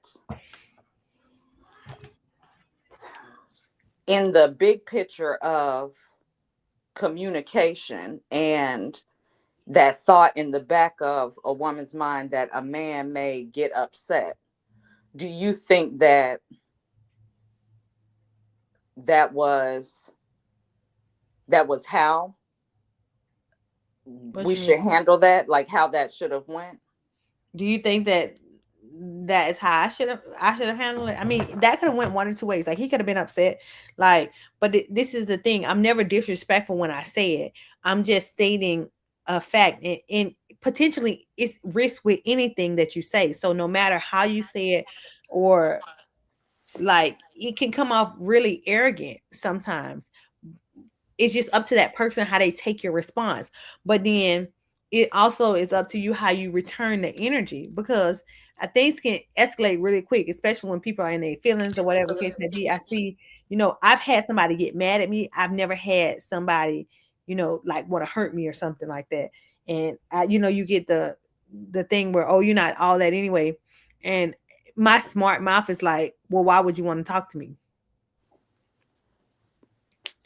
in the big picture of communication and that thought in the back of a woman's mind that a man may get upset, do you think that that was that was how What we you mean? should handle that, like how that should have went? Do you think that that is how I should have handled it? I mean, that could have went one or two ways. Like he could have been upset, like, but this is the thing. I'm never disrespectful when I say it. I'm just stating a fact, and potentially it's risk with anything that you say. So no matter how you say it, or like it can come off really arrogant sometimes. It's just up to that person how they take your response. But then it also is up to you how you return the energy because things can escalate really quick, especially when people are in their feelings or whatever case may be. I see, I've had somebody get mad at me. I've never had somebody, like want to hurt me or something like that. And you get the thing where, oh, you're not all that anyway. And my smart mouth is like, well, why would you want to talk to me?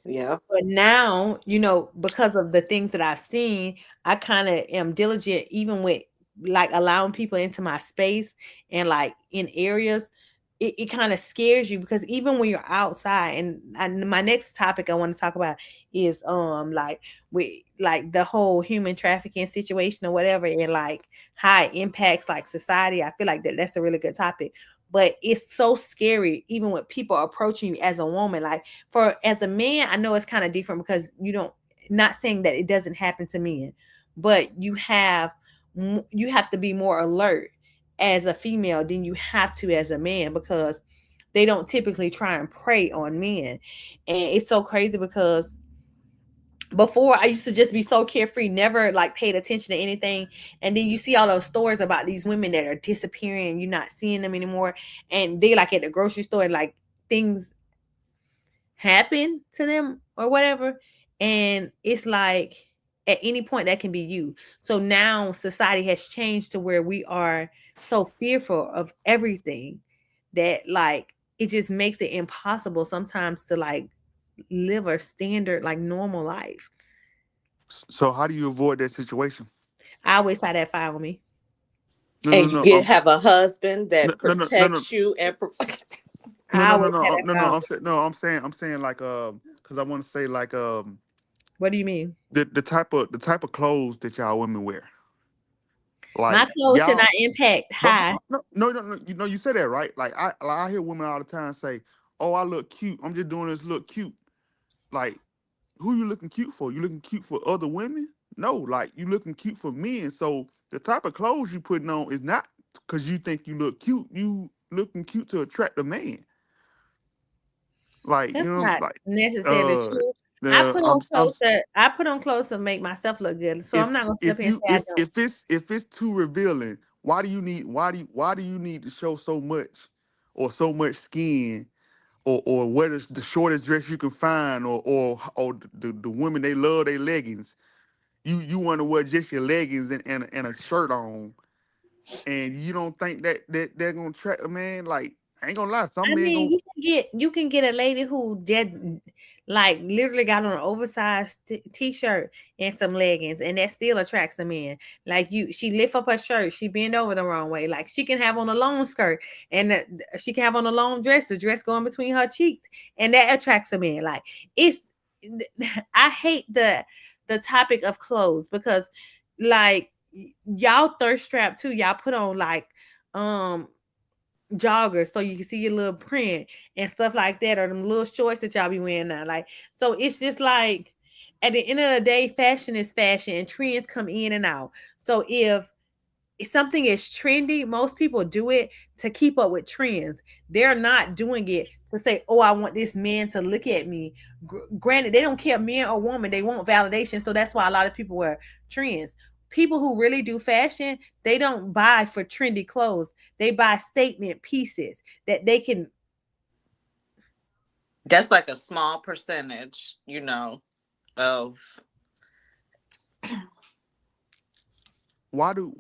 Yeah. But now, because of the things that I've seen, I kind of am diligent, even with like allowing people into my space and like in areas. It kind of scares you because even when you're outside, and my next topic I want to talk about is like with like the whole human trafficking situation or whatever, and like how it impacts like society. I feel like that's a really good topic. But it's so scary, even with people approaching you as a woman. Like for as a man, I know it's kind of different because you don't not saying that it doesn't happen to men, but you have to be more alert as a female than you have to as a man because they don't typically try and prey on men. And it's so crazy because before I used to just be so carefree, never like paid attention to anything. And then you see all those stories about these women that are disappearing, you're not seeing them anymore. And they like at the grocery store, and like things happen to them or whatever. And it's like at any point that can be you. So now society has changed to where we are so fearful of everything that like it just makes it impossible sometimes to like live a standard like normal life. So how do you avoid that situation? I always had that fire on me. No, no, And you no. get have a husband No, that no, no, no, no, protects you and no, I no, no, always no, had that no, fire no. on I'm me. saying, no. I'm saying like, because I want to say like, What do you mean? the type of clothes that y'all women wear. My Like clothes should not y'all, impact but high. no, no, no, no. You say that right? Like I hear women all the time say, "Oh, I look cute. I'm just doing this look cute." Like, who you looking cute for? You looking cute for other women? No, like you looking cute for men. So the type of clothes you putting on is not because you think you look cute. You looking cute to attract a man. Like, you That's know, not like necessarily uh true. I the put on clothes that I put on clothes to make myself look good. So I'm not gonna sit up if here and you say I don't. if it's too revealing, why do you need to show so much or so much skin or what is the shortest dress you can find or the women they love their leggings. You want to wear just your leggings and a shirt on, and you don't think that they're gonna attract a man. Like, I ain't gonna lie, some I men mean, gonna you can get a lady who just like literally got on an oversized t-shirt and some leggings, and that still attracts a man. Like she lift up her shirt, she bend over the wrong way. Like she can have on a long skirt, and she can have on a long dress, the dress going between her cheeks, and that attracts a man. Like it's, I hate the topic of clothes because, like y'all thirst trap too. Y'all put on like um joggers so you can see your little print and stuff like that, or them little shorts that y'all be wearing now. Like, so it's just like at the end of the day, fashion is fashion and trends come in and out. So if something is trendy, most people do it to keep up with trends. They're not doing it to say, "Oh, I want this man to look at me." Granted, they don't care man or woman; they want validation. So that's why a lot of people wear trends. People who really do fashion, they don't buy for trendy clothes. They buy statement pieces that they can. That's like a small percentage, of why do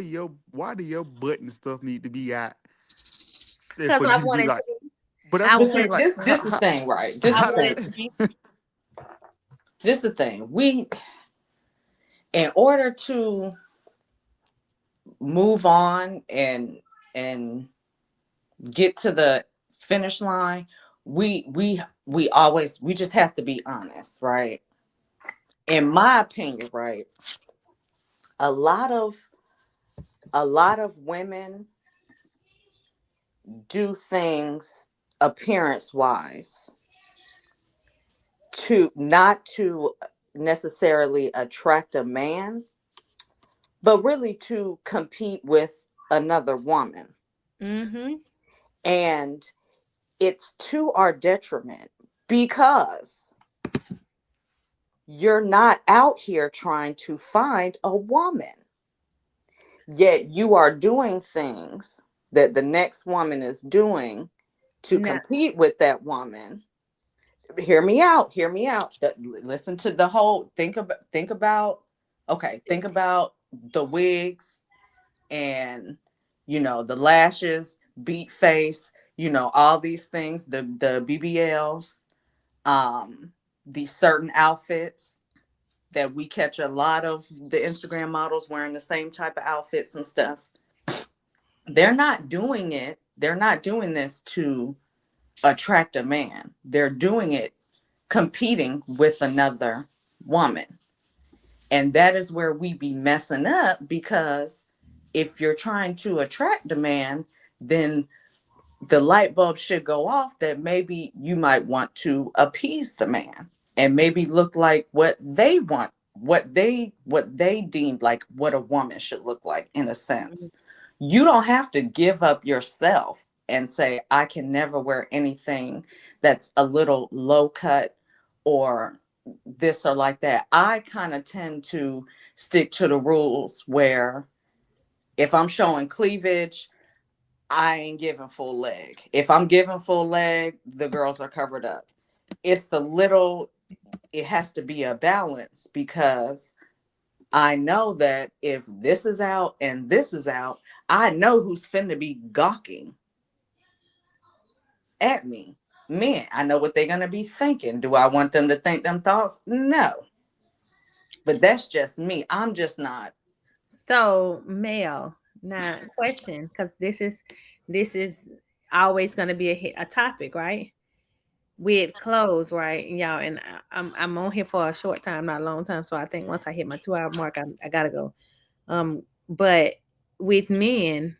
your button stuff need to be out there Because for I you to be wanted like? to. But that's I what I'm But wanted. saying. see, Like, this the thing, right? This I the how wanted thing. to be. This the thing. We, in order to move on and get to the finish line, we just have to be honest, right? In my opinion, right? A lot of a lot of women do things appearance wise to not to necessarily attract a man, but really to compete with another woman. Mm-hmm. And it's to our detriment because you're not out here trying to find a woman, yet you are doing things that the next woman is doing to No, compete with that woman. Hear me out, listen to the whole, think about okay, think about the wigs and the lashes, beat face, all these things, the BBLs, these certain outfits that we catch a lot of the Instagram models wearing the same type of outfits and stuff. They're not doing this to attract a man. They're doing it competing with another woman. And that is where we be messing up, because if you're trying to attract a man, then the light bulb should go off that maybe you might want to appease the man and maybe look like what they want, what they deemed like what a woman should look like, in a sense. You don't have to give up yourself and say I can never wear anything that's a little low cut or this or like that. I kind of tend to stick to the rules where if I'm showing cleavage, I ain't giving full leg. If I'm giving full leg, the girls are covered up. It's the little, it has to be a balance, because I know that if this is out and this is out, I know who's finna be gawking at me. Men, I know what they're gonna be thinking. Do I want them to think them thoughts? No. But that's just me. I'm just not. so Mel, now question, because this is always going to be a topic, right? With clothes, right? And y'all, and I'm on here for a short time, not a long time. So I think once I hit my 2 hour mark, I gotta go. But with men,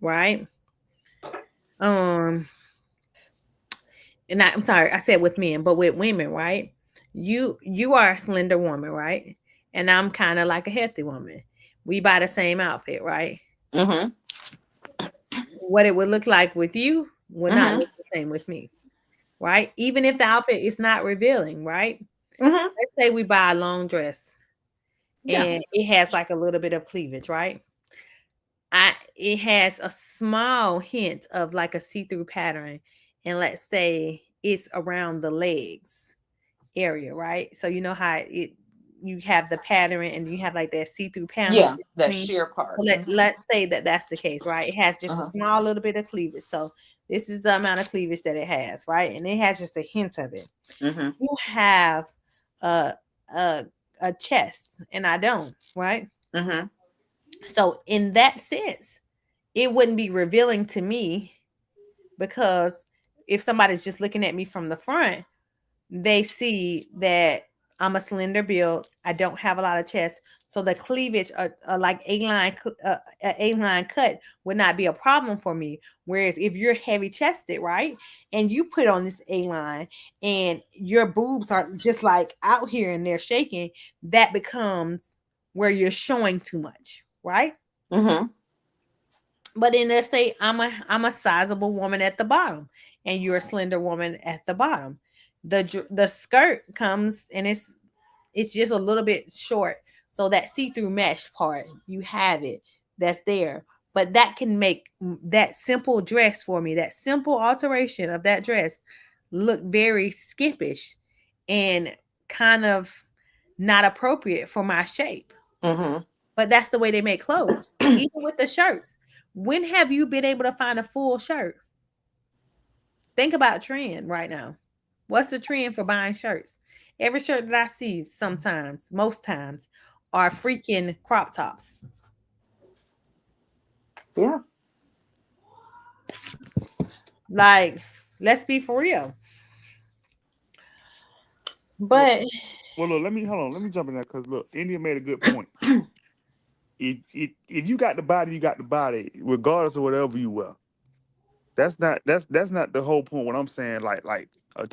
right? Um, and I'm sorry, I said with men, but with women, right? You are a slender woman, right? and I'm kind of like a healthy woman. We buy the same outfit, right? Mhm. What it would look like with you will not Mhm. look the same with me, right? Even if the outfit is not revealing, right? Mhm. Let's say we buy a long dress Yeah. and it has like a little bit of cleavage, right? It has a small hint of like a see-through pattern, and let's say it's around the legs area, right? So you know how it you have the pattern and you have like that see-through panel Yeah. That between. sheer So part. let's say that that's the case, right? It has just a Uh-huh. small little bit of cleavage. So this is the amount of cleavage that it has, right? And it has just a hint of it. Mhm. You have a a a chest, and I don't, right? Mhm. So in that sense, it wouldn't be revealing to me because if somebody's just looking at me from the front, they see that I'm a slender build. I don't have a lot of chest, so the cleavage, like a line cut, would not be a problem for me. Whereas if you're heavy chested, right, and you put on this A line, and your boobs are just like out here and they're shaking, that becomes where you're showing too much, right? Mhm. But then let's say I'm a sizable woman at the bottom, and you're a slender woman at the bottom. The skirt comes and it's just a little bit short, so that see-through mesh part you have it that's there. But that can make that simple dress for me, that simple alteration of that dress, look very skimpish and kind of not appropriate for my shape. Mhm. But that's the way they make clothes. Even with the shirts. When have you been able to find a full shirt? Think about trend right now. What's the trend for buying shirts? Every shirt that I see sometimes, most times, are freaking crop tops. Yeah. Like, let's be for real. Well, But well, look, let me hold on. Let me jump in there because look, India made a good point. If you got the body, you got the body, regardless of whatever you wear. That's not the whole point. What I'm saying, uh,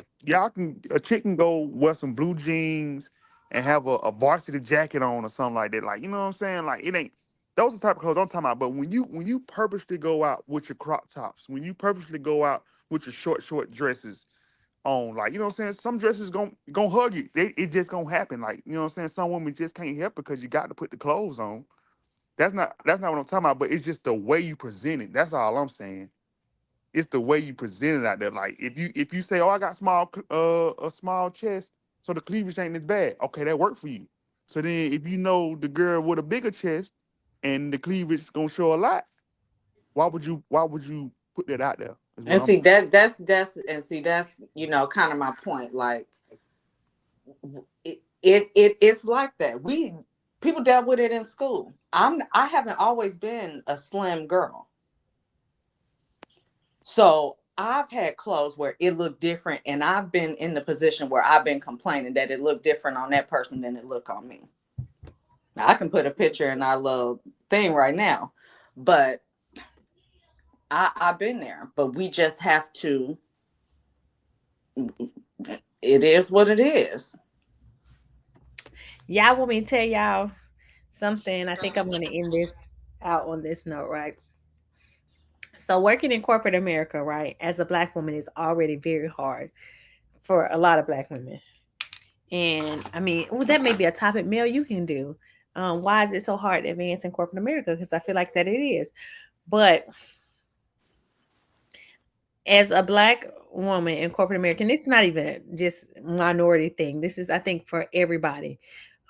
a chick can go wear some blue jeans and have a varsity jacket on or something like that. Like you know what I'm saying? Like it ain't those are the type of clothes I'm talking about. But when you purposely go out with your crop tops, when you purposely go out with your short dresses on, like you know what I'm saying, some dresses gon' hug you. It just gonna happen. Like you know what I'm saying. Some women just can't help because you got to put the clothes on. That's not what I'm talking about. But it's just the way you present it. That's all I'm saying. It's the way you present it out there. Like if you say, "Oh, I got a small chest, so the cleavage ain't as bad." Okay, that worked for you. So then, if you know the girl with a bigger chest and the cleavage gonna show a lot, why would you put that out there? Is what And I'm see saying. that's kind of my point. Like it's like that. We people dealt with it in school. I haven't always been a slim girl. So I've had clothes where it looked different, and I've been in the position where I've been complaining that it looked different on that person than it looked on me. Now, I can put a picture in our little thing right now, but I've been there. But we just have to. It is what it is. y'all want me to tell y'all something? I think I'm gonna end this out on this note, right? So working in corporate America, right, as a black woman is already very hard for a lot of black women. And I mean, well, that may be a topic, Mel, you can do. Why is it so hard to advance in corporate America? Because I feel like that it is. But as a black woman in corporate America, and it's not even just minority thing. This is, I think, for everybody.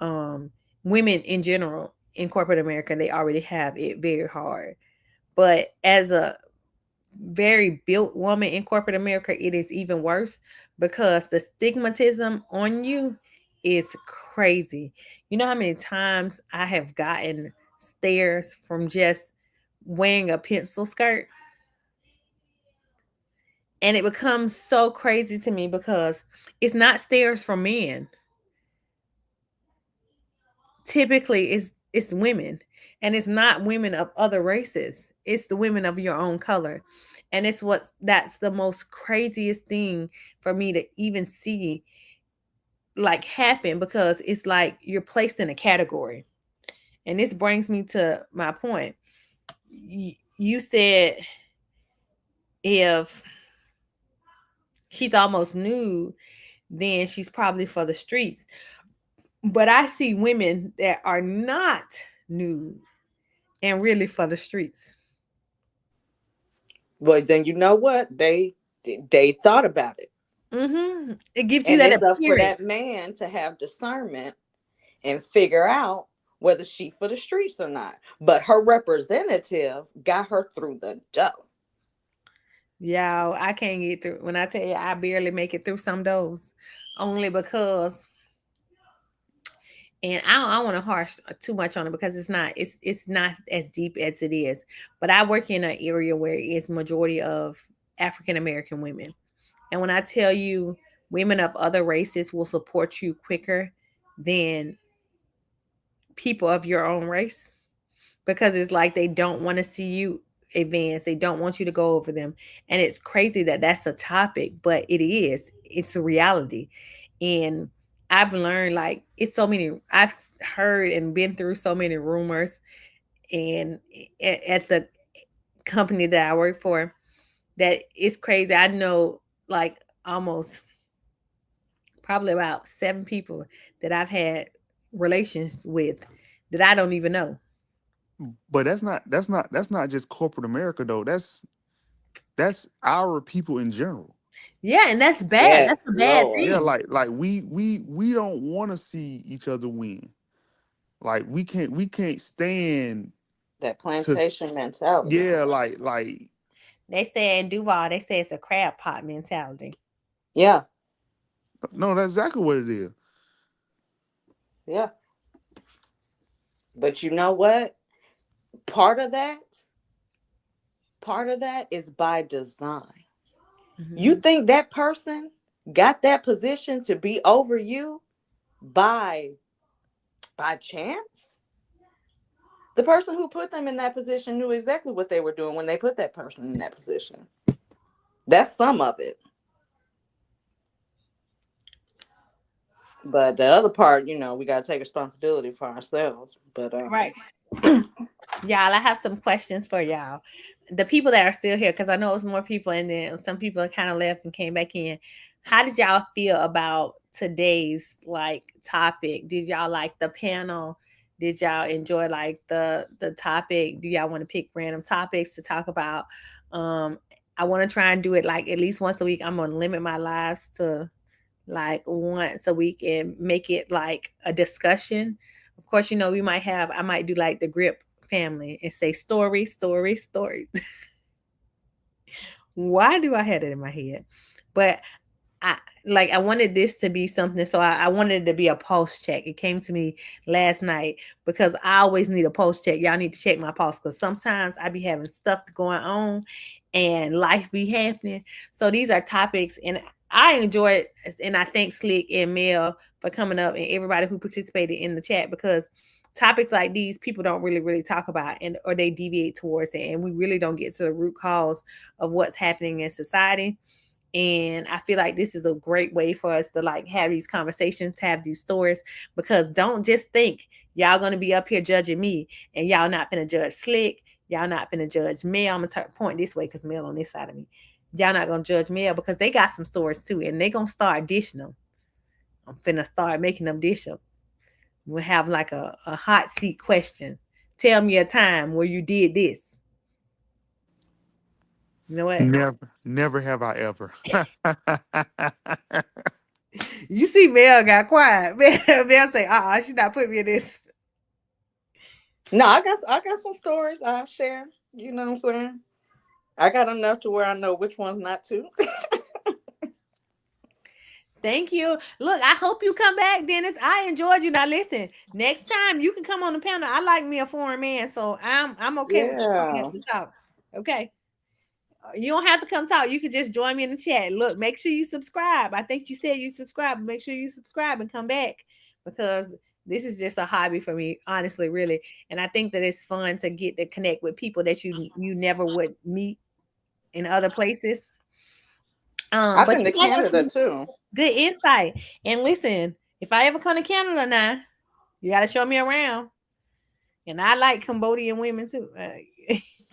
Um, Women in general in corporate America, they already have it very hard. But as a very built woman in corporate America, it is even worse because the stigmatism on you is crazy. You know how many times I have gotten stares from just wearing a pencil skirt? And it becomes so crazy to me because it's not stares from men. Typically it's women, and it's not women of other races. It's the women of your own color. And that's the most craziest thing for me to even see like happen because it's like you're placed in a category. And this brings me to my point. You said if she's almost nude, then she's probably for the streets. But I see women that are not nude and really for the streets. But then you know what? They thought about it. It gives you And that it's up for that appearance. man to have discernment and figure out whether she for the streets or not. But her representative got her through the door. Y'all, I can't get through. When I tell you, I barely make it through some doors, only because, and I don't want to harsh too much on it because it's not as deep as it is. But I work in an area where it's majority of African American women, and when I tell you, women of other races will support you quicker than people of your own race, because it's like they don't want to see you advance. They don't want you to go over them. And it's crazy that that's a topic, but it is. It's a reality. And I've learned like it's so many, I've heard and been through so many rumors. And at the company that I work for, that it's crazy. I know like almost probably about 7 people that I've had relations with that I don't even know. But that's not just corporate America though. That's our people in general. Yeah, and that's bad. That's Yes, a bad Yeah, Lord. thing. like we don't want to see each other win. Like we can't stand That to plantation mentality. yeah, like They say in Duval, they say it's a crab pot mentality. Yeah, no, that's exactly what it is. yeah. But you know what? Part of that, part of that is by design. You Hmm. think that person got that position to be over you by chance? The person who put them in that position knew exactly what they were doing when they put that person in that position. That's some of it. But the other part, we got to take responsibility for ourselves. But Right. Y'all, I have some questions for y'all. The people that are still here, because I know it was more people, and then some people kind of left and came back in. How did y'all feel about today's like topic? Did y'all like the panel? Did y'all enjoy like the topic? Do y'all want to pick random topics to talk about? Um, I want to try and do it like at least once a week. I'm gonna limit my lives to like once a week and make it like a discussion. Of course, we might have, I might do like the grip family and say stories, stories, stories. Why do I have it in my head? But I I wanted this to be something, so I wanted it to be a pulse check. It came to me last night because I always need a pulse check. Y'all need to check my pulse because sometimes I be having stuff going on and life be happening. So these are topics, and I enjoy it, and I thank Slick and Mel for coming up and everybody who participated in the chat, because topics like these people don't really talk about, and or they deviate towards it, and we really don't get to the root cause of what's happening in society. And I feel like this is a great way for us to like have these conversations, have these stories, because don't just think y'all gonna be up here judging me and y'all not gonna judge Slick, y'all not gonna judge Mel. I'm gonna point this way because Mel on this side of me. Y'all not gonna judge Mel because they got some stories too, and they gonna start dishing them. I'm finna start making them dish them. We'll have like a hot seat question. Tell me a time where you did this. You know what? Never have I ever. You see Mel got quiet. Mel say, she not putting me in this. no, I got some stories I share. You know what I'm saying? I got enough to where I know which ones not to. Thank you. Look, I hope you come back, Dennis. I enjoyed you. Now listen, next time you can come on the panel. I like me a foreign man, so I'm okay with you coming up Yeah. to talk. Okay. You don't have to come talk. You can just join me in the chat. Look, make sure you subscribe. I think you said you subscribe. Make sure you subscribe and come back, because this is just a hobby for me, honestly, really. And I think that it's fun to get to connect with people that you never would meet in other places. I've But been you to gave us Canada some too. good insight. And listen, If I ever come to Canada now, you gotta show me around. And I like Cambodian women too.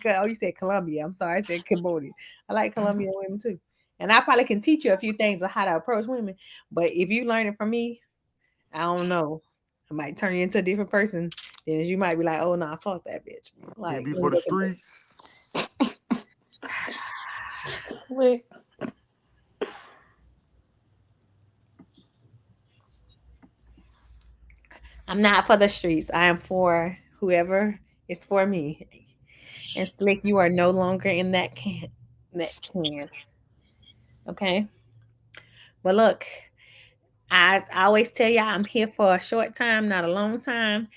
Oh, you said Colombia. I'm sorry, I said Cambodia. I like Colombian women too. And I probably can teach you a few things of how to approach women. But if you learn it from me, I don't know. I might turn you into a different person. Then you might be like, oh no, fuck that bitch. It Like, be let me for the look at streets. Slick. I'm not for the streets. I am for whoever is for me. And Slick, you are no longer in that can. That can. Okay. But look, I always tell y'all I'm here for a short time, not a long time.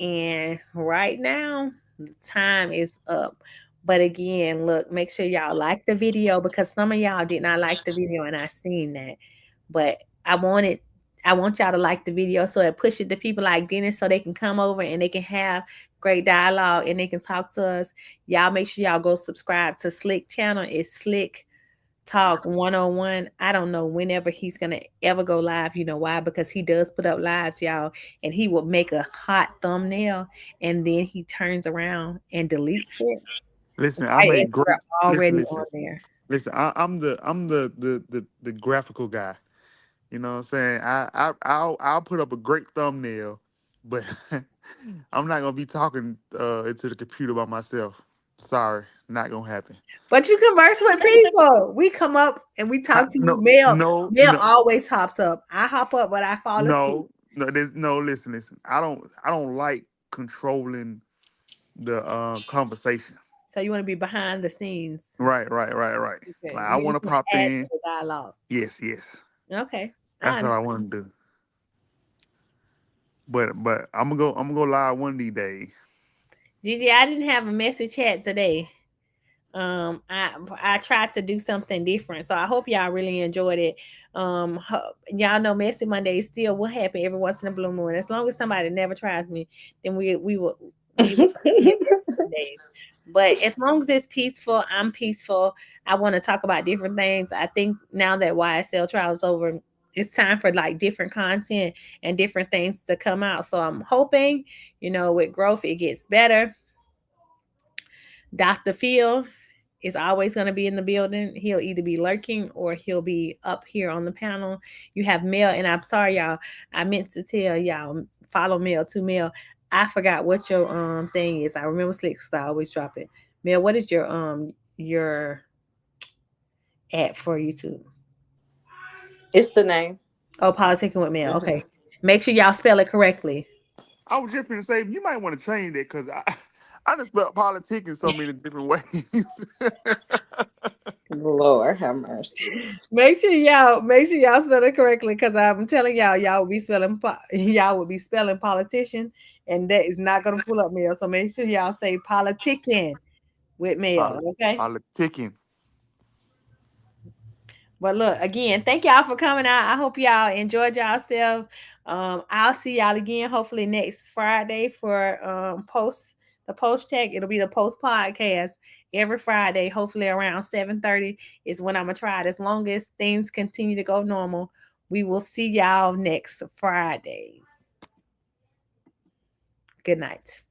And right now, the time is up. But again, look, make sure y'all like the video because some of y'all did not like the video and I seen that. But I want y'all to like the video so it pushes to people like Dennis so they can come over and they can have great dialogue and they can talk to us. Y'all make sure y'all go subscribe to Slick channel. It's Slick Talk 101. I don't know whenever he's gonna ever go live. You know why? Because he does put up lives, y'all, and he will make a hot thumbnail and then he turns around and deletes it Listen, I right make as we're great. already Listen, on listen, there. listen. I'm the graphical guy. You know what I'm saying? I'll put up a great thumbnail, but I'm not gonna be talking into the computer by myself. Sorry, not gonna happen. But you converse with people. We come up and we talk to you. No, Mel, no, Mel no, always hops up. I hop up, but I fall asleep. no, no. There's no. Listen, listen. I don't like controlling the conversation. So you want to be behind the scenes. Right, right, right, right. Okay. Like I You want just to want pop to add in. to the dialogue. Yes, yes. Okay. I That's what I understand. want to do. But I'm gonna go live one of these days. Gigi, I didn't have a message chat today. I tried to do something different, so I hope y'all really enjoyed it. Y'all know Messy Mondays still will happen every once in a blue moon. As long as somebody never tries me, then we will continue Messy Mondays. But as long as it's peaceful, I'm peaceful. I want to talk about different things. I think now that YSL trial is over, it's time for like different content and different things to come out. So I'm hoping, with growth, it gets better. Dr. Phil is always going to be in the building. He'll either be lurking or he'll be up here on the panel. You have Mel, and I'm sorry, y'all. I meant to tell y'all follow Mel to Mel. I forgot what your thing is. I remember Slick, so I always drop it. Mel, what is your at for YouTube? It's the name. Oh, politicking with Mel. Hmm. Okay, make sure y'all spell it correctly. I was just gonna say you might want to change that because I just spelled politic in so many different ways. Lord have mercy. Make sure y'all spell it correctly because I'm telling y'all will be spelling y'all will be spelling politician, and that is not gonna pull up Mel. So make sure y'all say politicking with Mel, Poli- okay? Politicking. But look, again, thank y'all for coming out. I hope y'all enjoyed yourself. I'll see y'all again hopefully next Friday for the post check. It'll be the post podcast every Friday, hopefully around 7:30 is when I'm gonna try it. As long as things continue to go normal, we will see y'all next Friday. Good night.